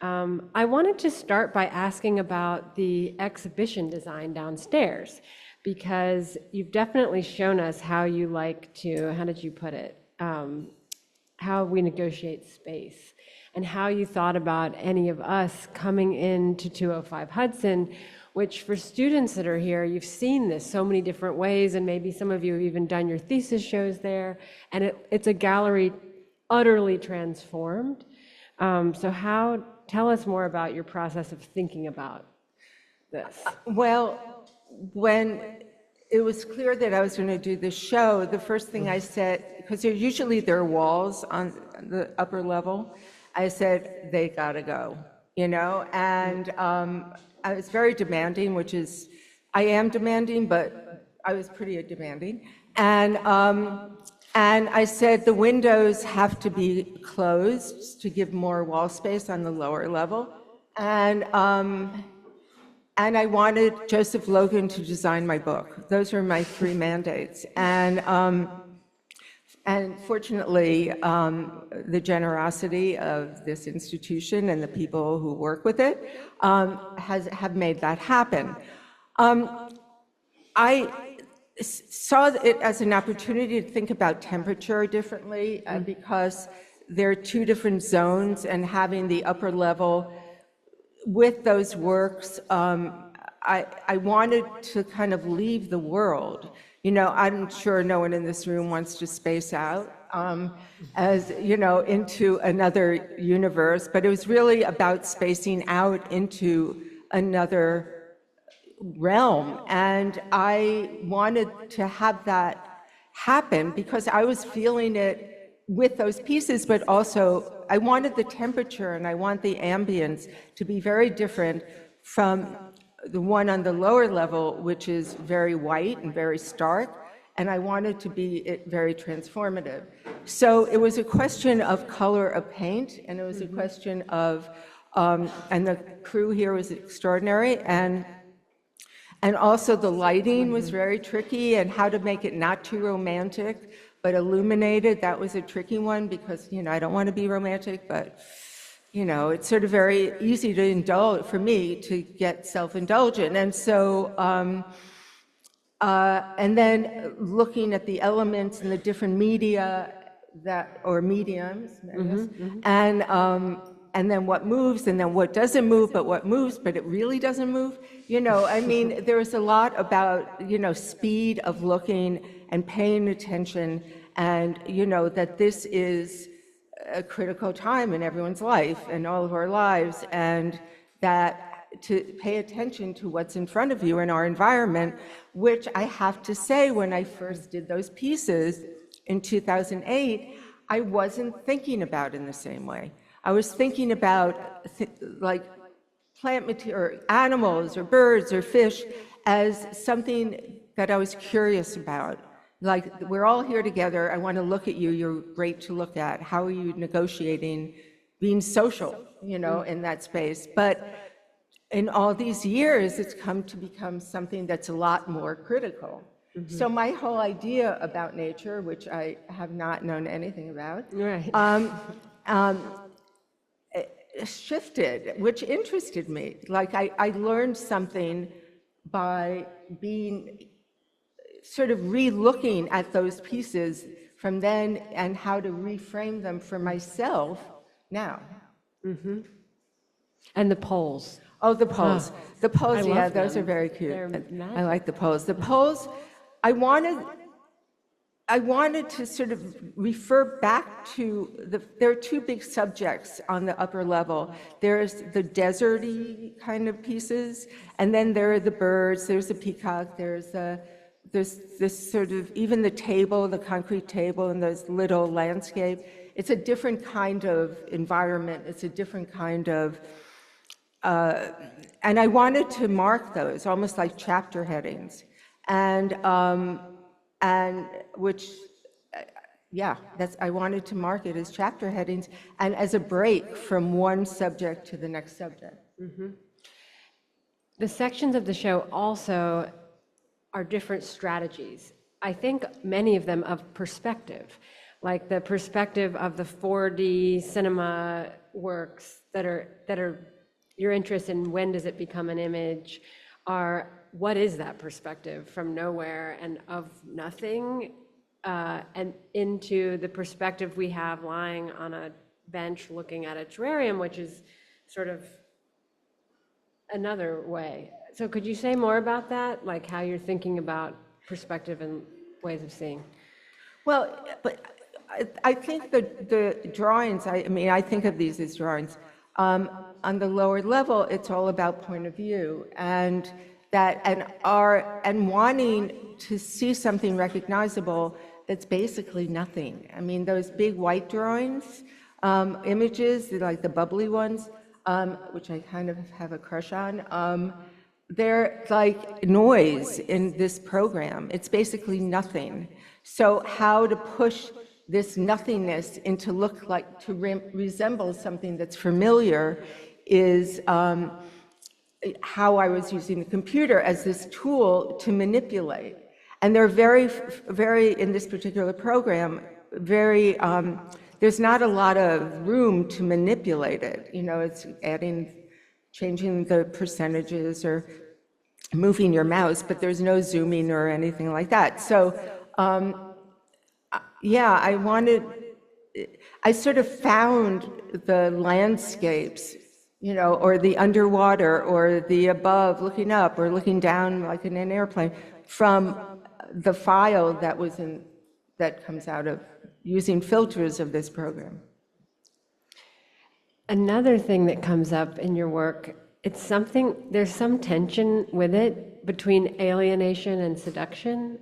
C: I wanted to start by asking about the exhibition design downstairs, because you've definitely shown us how you like to, how did you put it? How we negotiate space, and how you thought about any of us coming into 205 Hudson, which for students that are here, you've seen this so many different ways, and maybe some of you have even done your thesis shows there, and it's a gallery utterly transformed. So tell us more about your process of thinking about this.
B: Well, when it was clear that I was going to do this show, the first thing I said, because usually there are walls on the upper level, I said, they gotta go, and I was very demanding, I am demanding, but I was pretty demanding. And I said the windows have to be closed to give more wall space on the lower level. And I wanted Joseph Logan to design my book. Those are my 3 mandates. And fortunately, the generosity of this institution and the people who work with it have made that happen. I saw it as an opportunity to think about temperature differently because there are 2 different zones, and having the upper level with those works, I wanted to kind of leave the world. I'm sure no one in this room wants to space out, into another universe, but it was really about spacing out into another realm. And I wanted to have that happen because I was feeling it with those pieces, but also I wanted the temperature and I want the ambience to be very different from the one on the lower level, which is very white and very stark, and I wanted to be very transformative. So it was a question of color of paint, and it was a question of, and the crew here was extraordinary, and also the lighting was very tricky, and how to make it not too romantic, but illuminated. That was a tricky one because, I don't want to be romantic, but it's sort of very easy to indulge, for me, to get self-indulgent. And so, and then looking at the elements and the different media or mediums, I guess, and then what moves, and then what doesn't move, but what moves, but it really doesn't move. There was a lot about, speed of looking and paying attention, and, that this is a critical time in everyone's life and all of our lives, and that to pay attention to what's in front of you in our environment, which I have to say, when I first did those pieces in 2008, I wasn't thinking about in the same way. I was thinking about like plant material, or animals, or birds, or fish, as something that I was curious about. Like, we're all here together, I want to look at you, you're great to look at. How are you negotiating being social, in that space? But in all these years, it's come to become something that's a lot more critical. So my whole idea about nature, which I have not known anything about, shifted, which interested me. Like, I learned something by being sort of re-looking at those pieces from then, and how to reframe them for myself now.
C: And the poles.
B: Oh, the poles. The poles, yeah,
C: love
B: those
C: them.
B: are very cute.
C: They're
B: I like the poles. The poles, I wanted I wanted to sort of refer back to there are two big subjects on the upper level. There's the deserty kind of pieces, and then there are the birds, there's the peacock, there's this sort of, even the table, the concrete table, and those little landscape. It's a different kind of environment. It's a different kind of, and I wanted to mark those almost like chapter headings. And which, yeah, I wanted to mark it as chapter headings and as a break from one subject to the next subject.
C: Mm-hmm. The sections of the show also are different strategies. I think many of them of perspective, like the perspective of the 4D cinema works that are your interest in when does it become an image, are what is that perspective from nowhere and of nothing, and into the perspective we have lying on a bench looking at a terrarium, which is sort of another way. So could you say more about that, like how you're thinking about perspective and ways of seeing?
B: Well, but I think the drawings, I mean, I think of these as drawings. On the lower level, it's all about point of view, and wanting to see something recognizable that's basically nothing. I mean, those big white drawings, images, like the bubbly ones, which I kind of have a crush on, they're like noise in this program. It's basically nothing. So how to push this nothingness into resemble something that's familiar is how I was using the computer as this tool to manipulate. And they're very, very, in this particular program, very, there's not a lot of room to manipulate it. You know, it's changing the percentages or moving your mouse, but there's no zooming or anything like that. So, yeah, I sort of found the landscapes, you know, or the underwater, or the above, looking up, or looking down like in an airplane, from the file that comes out of using filters of this program.
C: Another thing that comes up in your work, there's some tension with it between alienation and seduction.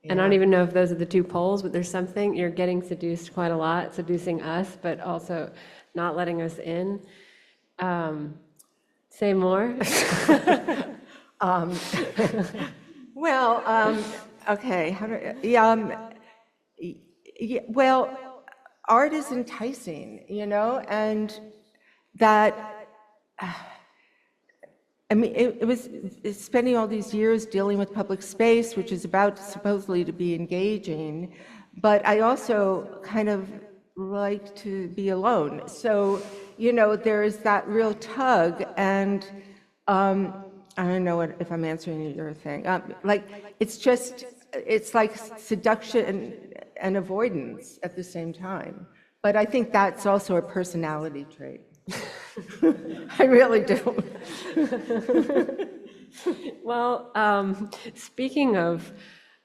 C: Yeah. And I don't even know if those are the two poles, but there's something, you're getting seduced quite a lot, seducing us, but also not letting us in. Say more.
B: Okay. Well, art is enticing, you know, and that, I mean, it's spending all these years dealing with public space, which is about supposedly to be engaging, but I also kind of like to be alone. So, you know, there is that real tug, and I don't know if I'm answering your thing. It's like seduction and avoidance at the same time. But I think that's also a personality trait. I really do.
C: Well, speaking of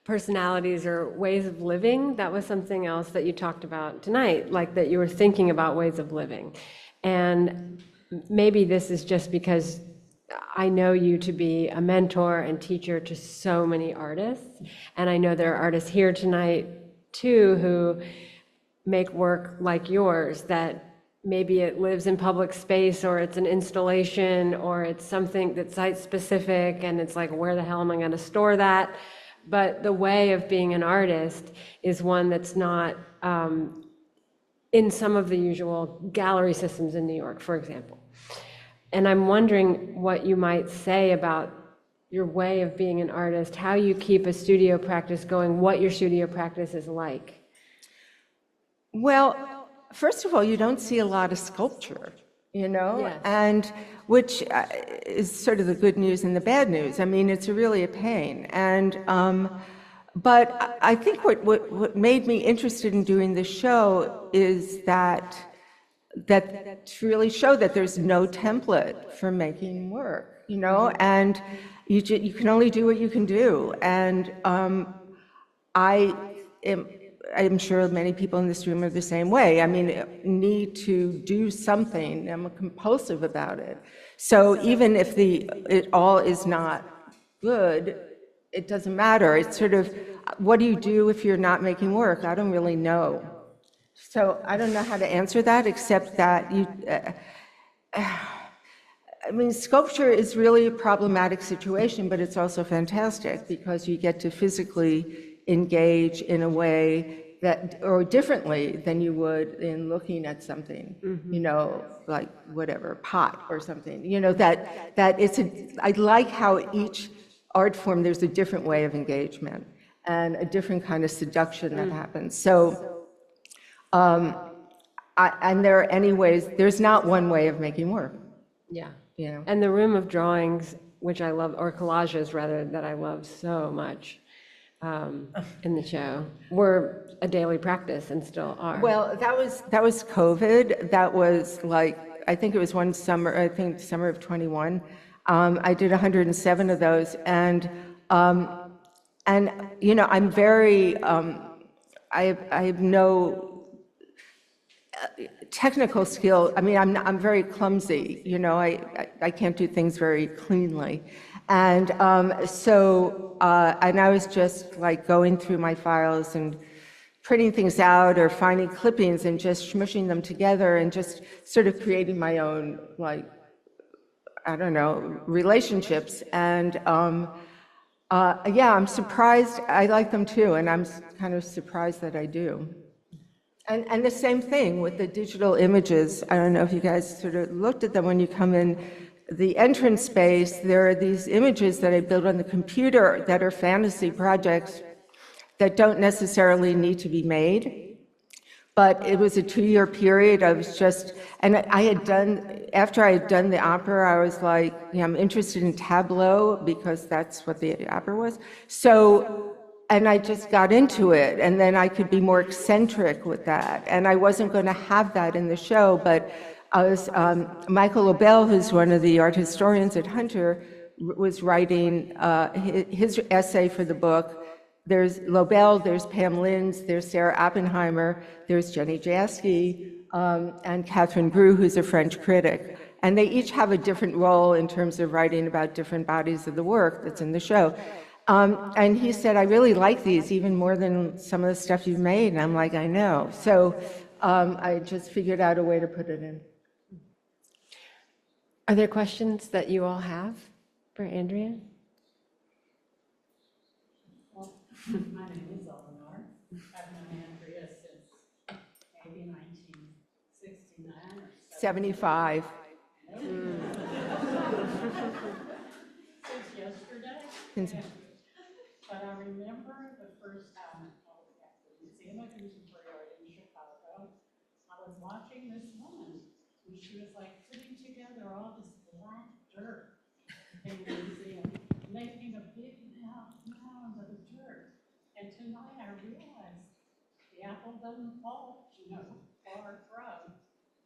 C: personalities or ways of living, that was something else that you talked about tonight, like that you were thinking about ways of living. And maybe this is just because I know you to be a mentor and teacher to so many artists, and I know there are artists here tonight too who make work like yours, that maybe it lives in public space, or it's an installation, or it's something that's site specific, and it's like, where the hell am I going to store that? But the way of being an artist is one that's not in some of the usual gallery systems in New York, for example. And I'm wondering what you might say about your way of being an artist, how you keep a studio practice going, what your studio practice is like.
B: Well, first of all, you don't see a lot of sculpture, you know,
C: yes.
B: And which is sort of the good news and the bad news. I mean, it's really a pain. And but I think what made me interested in doing this show is that to really show that there's no template for making work, you know, and you can only do what you can do. And I am I'm sure many people in this room are the same way. I mean, need to do something. I'm compulsive about it. So even if it all is not good, it doesn't matter. It's sort of, what do you do if you're not making work? I don't really know. So I don't know how to answer that, except that I mean, sculpture is really a problematic situation, but it's also fantastic because you get to physically engage in a way that, or differently than you would in looking at something, you know, like whatever, pot or something, you know, that it's I like how each art form, there's a different way of engagement and a different kind of seduction that happens. So, and there are any ways, there's not one way of making work.
C: Yeah.
B: You know.
C: And the room of drawings, which I love, or collages rather, that I love so much in the show, were a daily practice and still are.
B: Well, that was COVID. That was like, I think it was one summer, I think summer of 21. I did 107 of those, and you know, I'm very, I have no technical skill. I mean, I'm very clumsy, you know, I can't do things very cleanly. And and I was just like going through my files and printing things out or finding clippings and just smushing them together and just sort of creating my own, like, I don't know, relationships. And yeah, I'm surprised. I like them too, and I'm kind of surprised that I do. And the same thing with the digital images. I don't know if you guys sort of looked at them when you come in the entrance space. There are these images that I built on the computer that are fantasy projects that don't necessarily need to be made. But it was a 2-year period. I was just, and I had done, after I had done the opera, I was like, yeah, I'm interested in tableau because that's what the opera was. So, and I just got into it, and then I could be more eccentric with that. And I wasn't going to have that in the show, but I was, Michael Lobel, who's one of the art historians at Hunter, was writing his essay for the book. There's Lobel, there's Pam Linz, there's Sarah Oppenheimer, there's Jenny Jasky, and Catherine Brew, who's a French critic. And they each have a different role in terms of writing about different bodies of the work that's in the show. And he said, I really like these even more than some of the stuff you've made. And I'm like, I know. So I just figured out a way to put it in.
C: Are there questions that you all have for Andrea?
D: My name is Eleanor. I've known Andrea since maybe 1969 or
B: 75.
D: Since yesterday. But I remember the first time at the Museum of Contemporary Art in Chicago, I was watching this woman, and she was like putting together all this black dirt in the museum, making a big mound of dirt. And tonight I realized the apple doesn't fall, far from.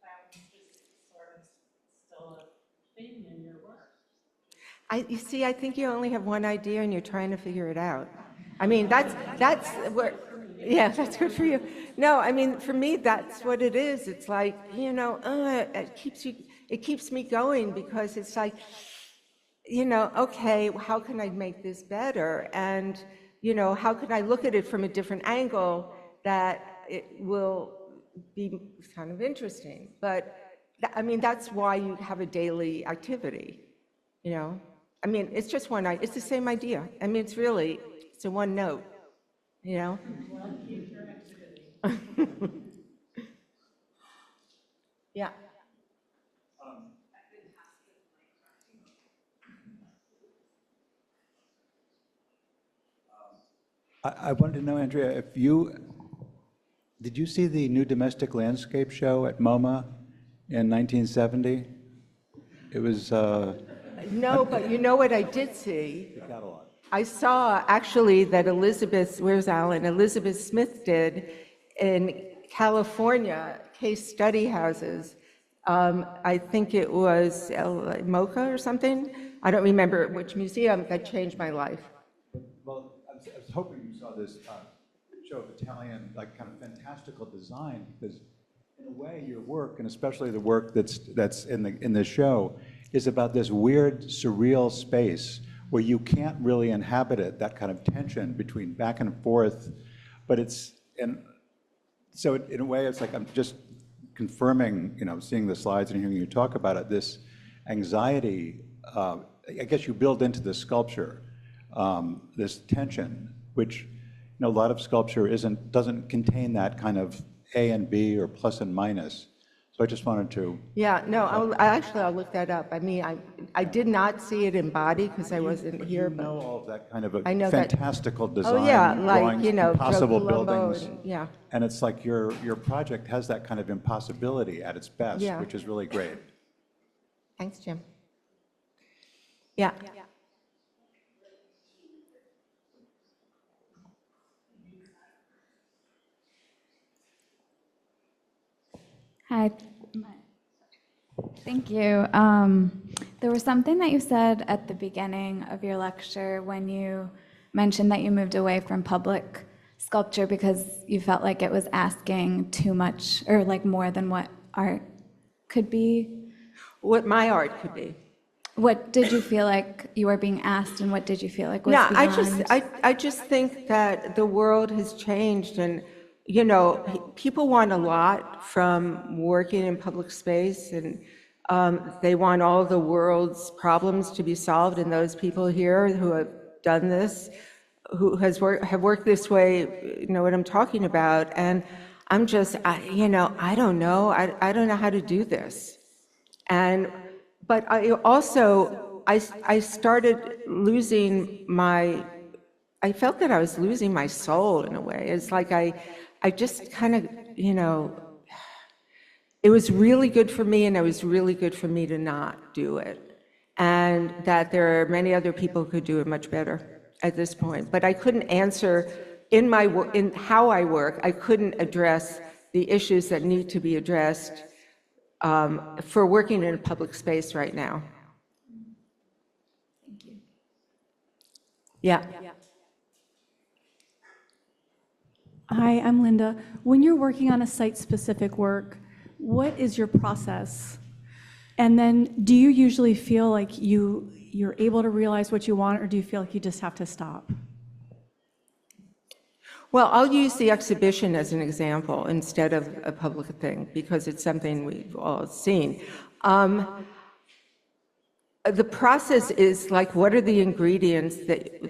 D: That was just sort of still a thing in your work.
B: You see, I think you only have one idea and you're trying to figure it out. I mean, that's where, yeah, that's good for you. No, I mean, for me, that's what it is. It's like, it keeps me going because it's like, okay, how can I make this better? And, how can I look at it from a different angle that it will be kind of interesting? But, I mean, that's why you have a daily activity, I mean, it's just it's the same idea. I mean, it's a one note,
D: Well, keep your activity.
B: Yeah.
E: I wanted to know, Andrea, did you see the new domestic landscape show at MoMA in 1970? It was...
B: No, but you know what I did see?
E: The catalog.
B: I saw actually that where's Alan? Elizabeth Smith did in California, case study houses. I think it was MoCA or something. I don't remember which museum. That changed my life.
E: Well, I was hoping you saw this show of Italian, like kind of fantastical design, because in a way your work, and especially the work that's in the show, is about this weird, surreal space where you can't really inhabit it, that kind of tension between back and forth, but and so in a way, it's like I'm just confirming, seeing the slides and hearing you talk about it, this anxiety, I guess you build into the sculpture, this tension, which a lot of sculpture doesn't contain that kind of A and B or plus and minus. So I just wanted to.
B: Yeah, no, I'll look that up. I mean, I did not see it embodied because I wasn't here,
E: You know all of that kind of
B: I know that-
E: fantastical design,
B: oh yeah, like,
E: drawings,
B: Joe
E: impossible
B: Colombo
E: buildings.
B: yeah.
E: And it's like your project has that kind of impossibility at its best,
B: Yeah.
E: which is really great.
B: Thanks, Jim. Yeah.
F: Hi. Thank you. There was something that you said at the beginning of your lecture when you mentioned that you moved away from public sculpture because you felt like it was asking too much or like more than what art could be.
B: What my art could be.
F: What did you feel like you were being asked, and what did you feel like was
B: Yeah,
F: beyond?
B: I just think that the world has changed, and people want a lot from working in public space, and they want all the world's problems to be solved, and those people here who have done this, who have worked this way, know what I'm talking about, and I'm just, I don't know, I don't know how to do this, but I also, I started losing I felt that I was losing my soul in a way. It's like I just kind of, it was really good for me, and it was really good for me to not do it. And that there are many other people who could do it much better at this point. But I couldn't answer, in how I work, I couldn't address the issues that need to be addressed for working in a public space right now.
F: Thank you.
B: Yeah.
G: Hi, I'm Linda. When you're working on a site-specific work, what is your process? And then do you usually feel like you're able to realize what you want, or do you feel like you just have to stop?
B: Well, I'll use the exhibition as an example instead of a public thing, because it's something we've all seen. The process is like, what are the ingredients that,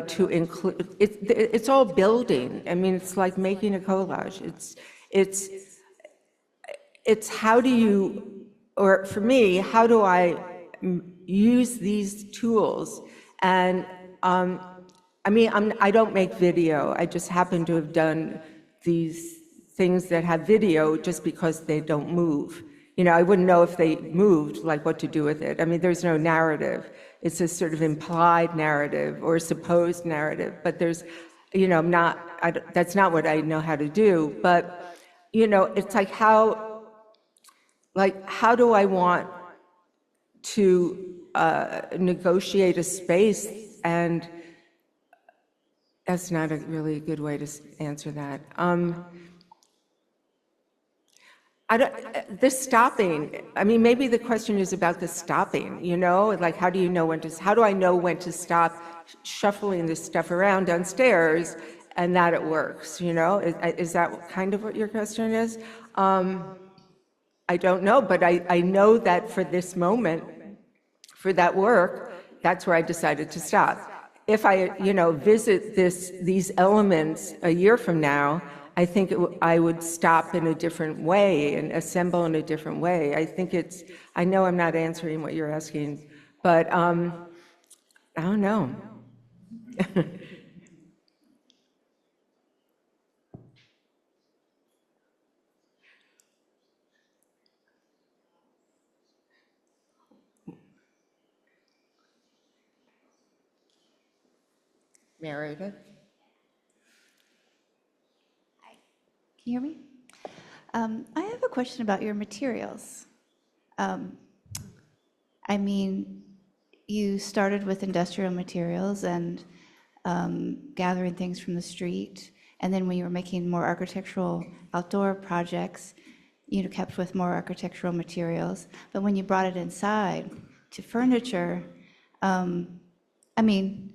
B: to include? It's all building. I mean, it's like making a collage. It's how do you, or for me, how do I use these tools? And I don't make video. I just happen to have done these things that have video just because they don't move. I wouldn't know if they moved, like what to do with it. I mean, there's no narrative. It's a sort of implied narrative or supposed narrative, but there's, that's not what I know how to do. But, it's like how do I want to negotiate a space? And that's not a really good way to answer that. The stopping, maybe the question is about the stopping, like how do I know when to stop shuffling this stuff around downstairs and that it works, Is that kind of what your question is? I don't know, but I know that for this moment, for that work, that's where I decided to stop. If I, visit these elements a year from now, I think I would stop in a different way and assemble in a different way. I know I'm not answering what you're asking, but I don't know. Meredith?
H: Can you hear me? I have a question about your materials. You started with industrial materials and gathering things from the street, And then when you were making more architectural outdoor projects, you kept with more architectural materials. But when you brought it inside to furniture, I mean,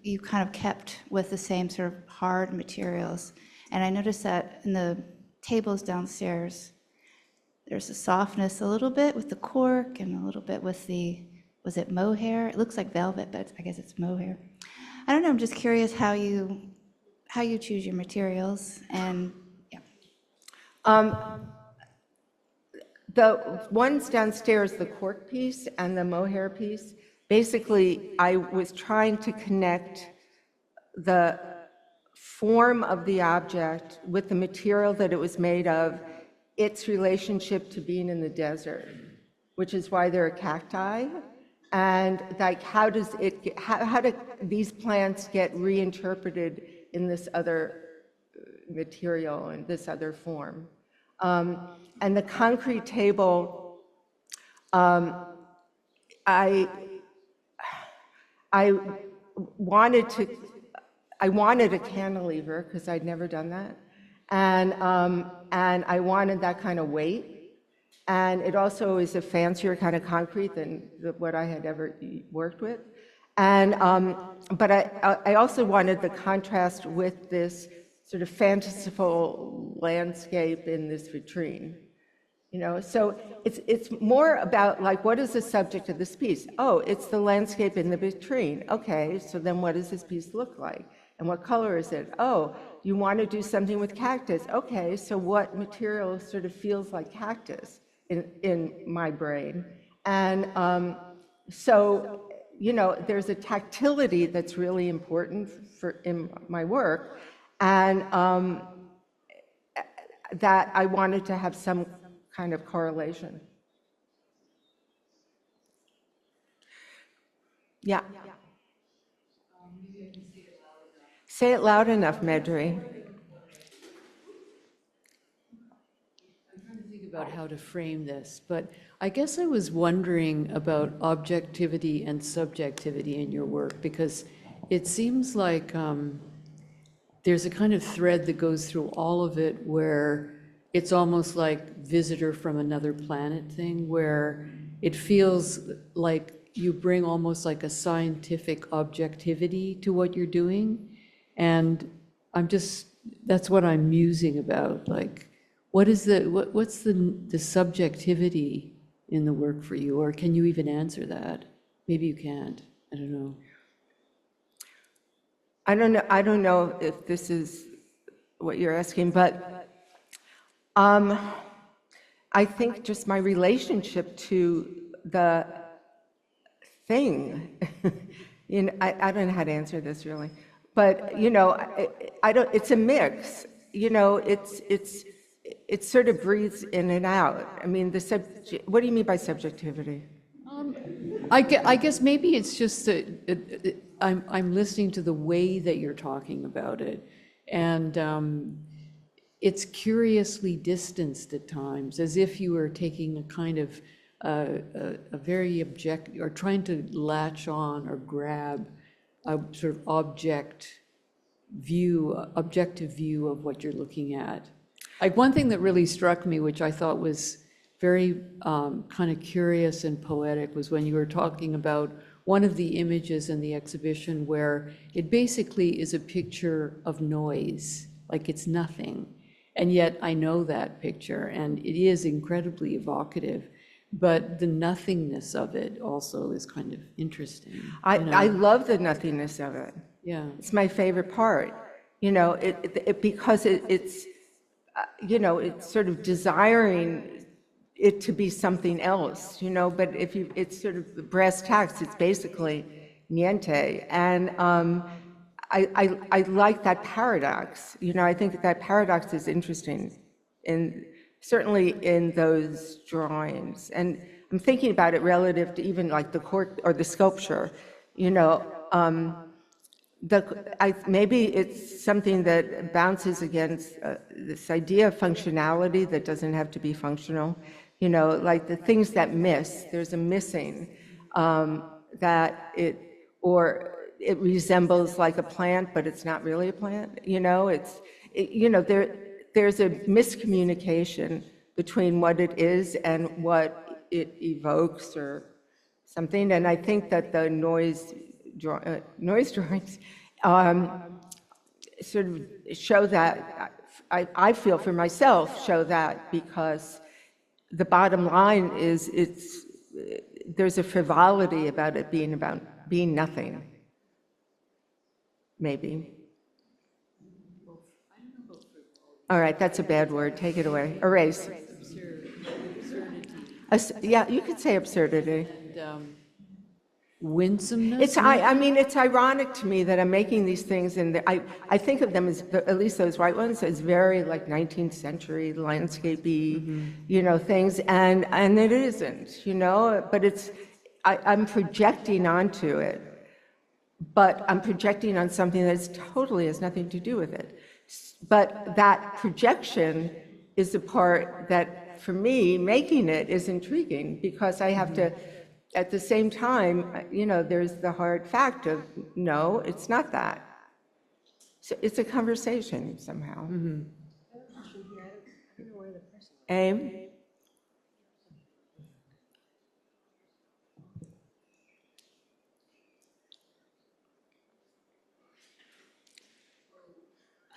H: you kind of kept with the same sort of hard materials. And I noticed that in the tables downstairs, there's a softness a little bit with the cork and a little bit with was it mohair? It looks like velvet, but I guess it's mohair. I don't know, I'm just curious how you choose your materials and, yeah.
B: The ones downstairs, the cork piece and the mohair piece, basically, I was trying to connect the form of the object with the material that it was made of, its relationship to being in the desert, which is why there are cacti. And like, how do these plants get reinterpreted in this other material and this other form? And the concrete table, I wanted a cantilever because I'd never done that, and I wanted that kind of weight, and it also is a fancier kind of concrete than what I had ever worked with, and but I also wanted the contrast with this sort of fanciful landscape in this vitrine. You know, so it's more about like, what is the subject of this piece? Oh, it's the landscape in the vitrine. Okay, so then what does this piece look like? And what color is it? Oh, you want to do something with cactus. Okay, so what material sort of feels like cactus in my brain? And so, you know, there's a tactility that's really important in my work, and that I wanted to have some kind of correlation. Yeah. Say it loud enough, Medri.
I: I'm trying to think about how to frame this, but I guess I was wondering about objectivity and subjectivity in your work, because it seems like there's a kind of thread that goes through all of it where it's almost like visitor from another planet thing, where it feels like you bring almost like a scientific objectivity to what you're doing. And that's what I'm musing about. Like, what's the subjectivity in the work for you? Or can you even answer that? Maybe you can't, I don't know.
B: I don't know if this is what you're asking, but I think just my relationship to the thing, you know, I don't know how to answer this really, but you know, it's a mix, you know, it sort of breathes in and out. I mean, what do you mean by subjectivity?
I: I guess maybe it's just that I'm listening to the way that you're talking about it, and it's curiously distanced at times, as if you were taking a kind of a very objective, or trying to latch on or grab a sort of objective view of what you're looking at. Like, one thing that really struck me, which I thought was very kind of curious and poetic, was when you were talking about one of the images in the exhibition where it basically is a picture of noise, like it's nothing. And yet I know that picture, and it is incredibly evocative, but the nothingness of it also is kind of interesting.
B: I love the nothingness of it.
I: Yeah.
B: It's my favorite part, you know, because it's, you know, it's sort of desiring it to be something else, you know, but it's sort of brass tacks, it's basically niente. And I like that paradox, you know, I think that paradox is interesting, certainly in those drawings. And I'm thinking about it relative to even like the cork or the sculpture, you know, maybe it's something that bounces against this idea of functionality that doesn't have to be functional, you know, like the things that miss, there's a missing, or it resembles like a plant, but it's not really a plant. There's a miscommunication between what it is and what it evokes or something. And I think that the noise drawings sort of show that. I feel for myself show that, because the bottom line is there's a frivolity about it being nothing, maybe. All right, that's a bad word. Take it away. Erase. Yeah, you could say absurdity.
I: And winsomeness.
B: It's ironic to me that I'm making these things, and I think of them as, at least those white ones, as very like 19th century landscapey, things, and it isn't, but I'm projecting onto it, but I'm projecting on something that totally has nothing to do with it. But that projection is the part that, for me, making it is intriguing, because I have to, at the same time, there's the hard fact of, no, it's not that. So it's a conversation somehow. Aim?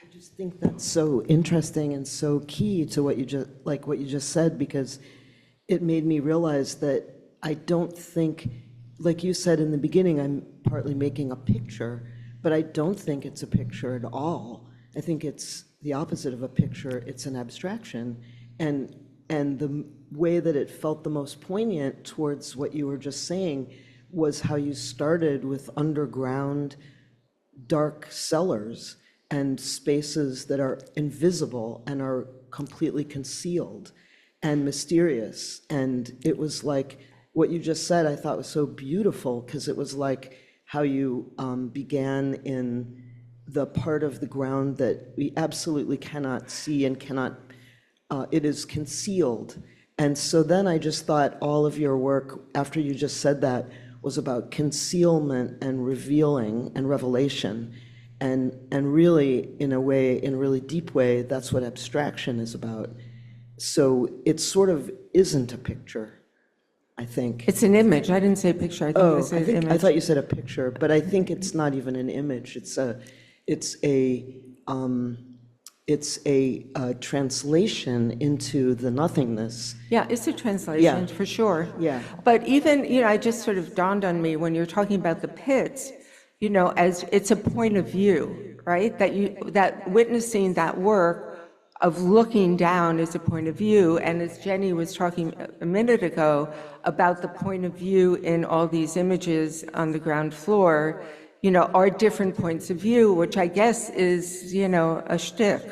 J: I just think that's so interesting and so key to what you just said, because it made me realize that I don't think, like you said in the beginning, I'm partly making a picture, but I don't think it's a picture at all. I think it's the opposite of a picture. It's an abstraction. And the way that it felt the most poignant towards what you were just saying was how you started with underground, dark cellars and spaces that are invisible and are completely concealed and mysterious. And it was like, what you just said, I thought was so beautiful, because it was like how you began in the part of the ground that we absolutely cannot see and cannot, it is concealed. And so then I just thought all of your work, after you just said that, was about concealment and revealing and revelation. And really, in a way, in a really deep way, that's what abstraction is about. So it sort of isn't a picture, I think.
B: It's an image. I didn't say picture. I think it was an image.
J: I thought you said a picture, but I think it's not even an image. It's a translation into the nothingness.
B: Yeah, it's a translation, for sure.
J: Yeah.
B: But even, I just sort of dawned on me when you're talking about the pits, as it's a point of view, right? That witnessing that work of looking down is a point of view. And as Jenny was talking a minute ago about the point of view in all these images on the ground floor, are different points of view, which I guess is, a shtick,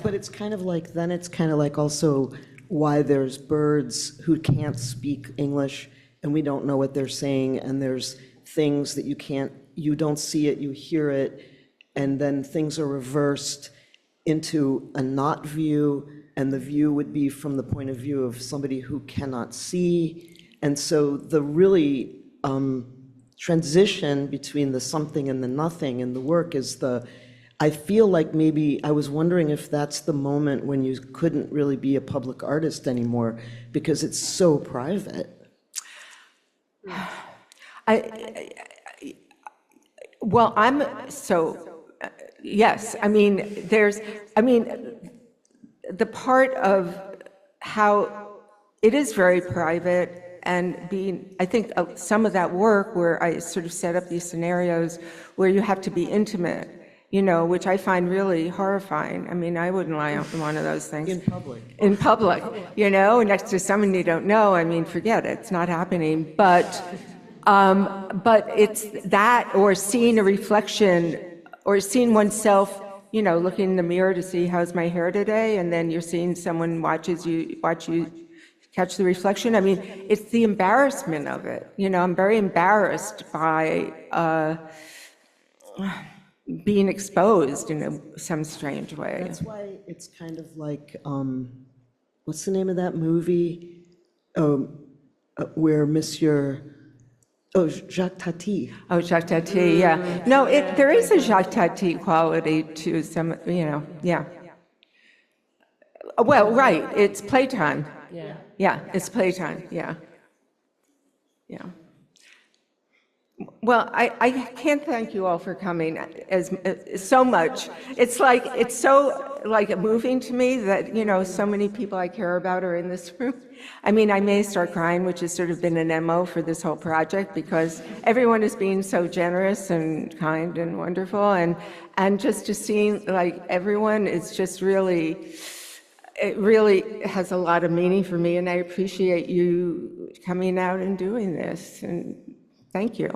J: But it's kind of like also why there's birds who can't speak English and we don't know what they're saying, and there's things that you don't see it, you hear it, and then things are reversed into a not view, and the view would be from the point of view of somebody who cannot see. And so the really transition between the something and the nothing in the work is I feel like maybe, I was wondering if that's the moment when you couldn't really be a public artist anymore, because it's so private.
B: Yes, the part of how it is very private, and I think some of that work where I sort of set up these scenarios where you have to be intimate, which I find really horrifying. I wouldn't lie on one of those things. In public, next to someone you don't know, forget it, it's not happening. But it's that, or seeing a reflection, or seeing oneself, looking in the mirror to see how's my hair today, and then you're seeing someone watch you catch the reflection. It's the embarrassment of it. I'm very embarrassed by being exposed in some strange way.
J: That's why it's kind of like, what's the name of that movie? Where Monsieur Oh, Jacques Tati.
B: Oh, Jacques Tati, yeah. No, there is a Jacques Tati quality to some, yeah. Well, right, it's playtime.
C: Yeah.
B: Yeah, it's playtime, yeah. Yeah. Well, I can't thank you all for coming as so much. It's so like moving to me that, so many people I care about are in this room. I mean, I may start crying, which has sort of been an MO for this whole project, because everyone is being so generous and kind and wonderful, and just to seeing like everyone is just really, it really has a lot of meaning for me, and I appreciate you coming out and doing this, and thank you.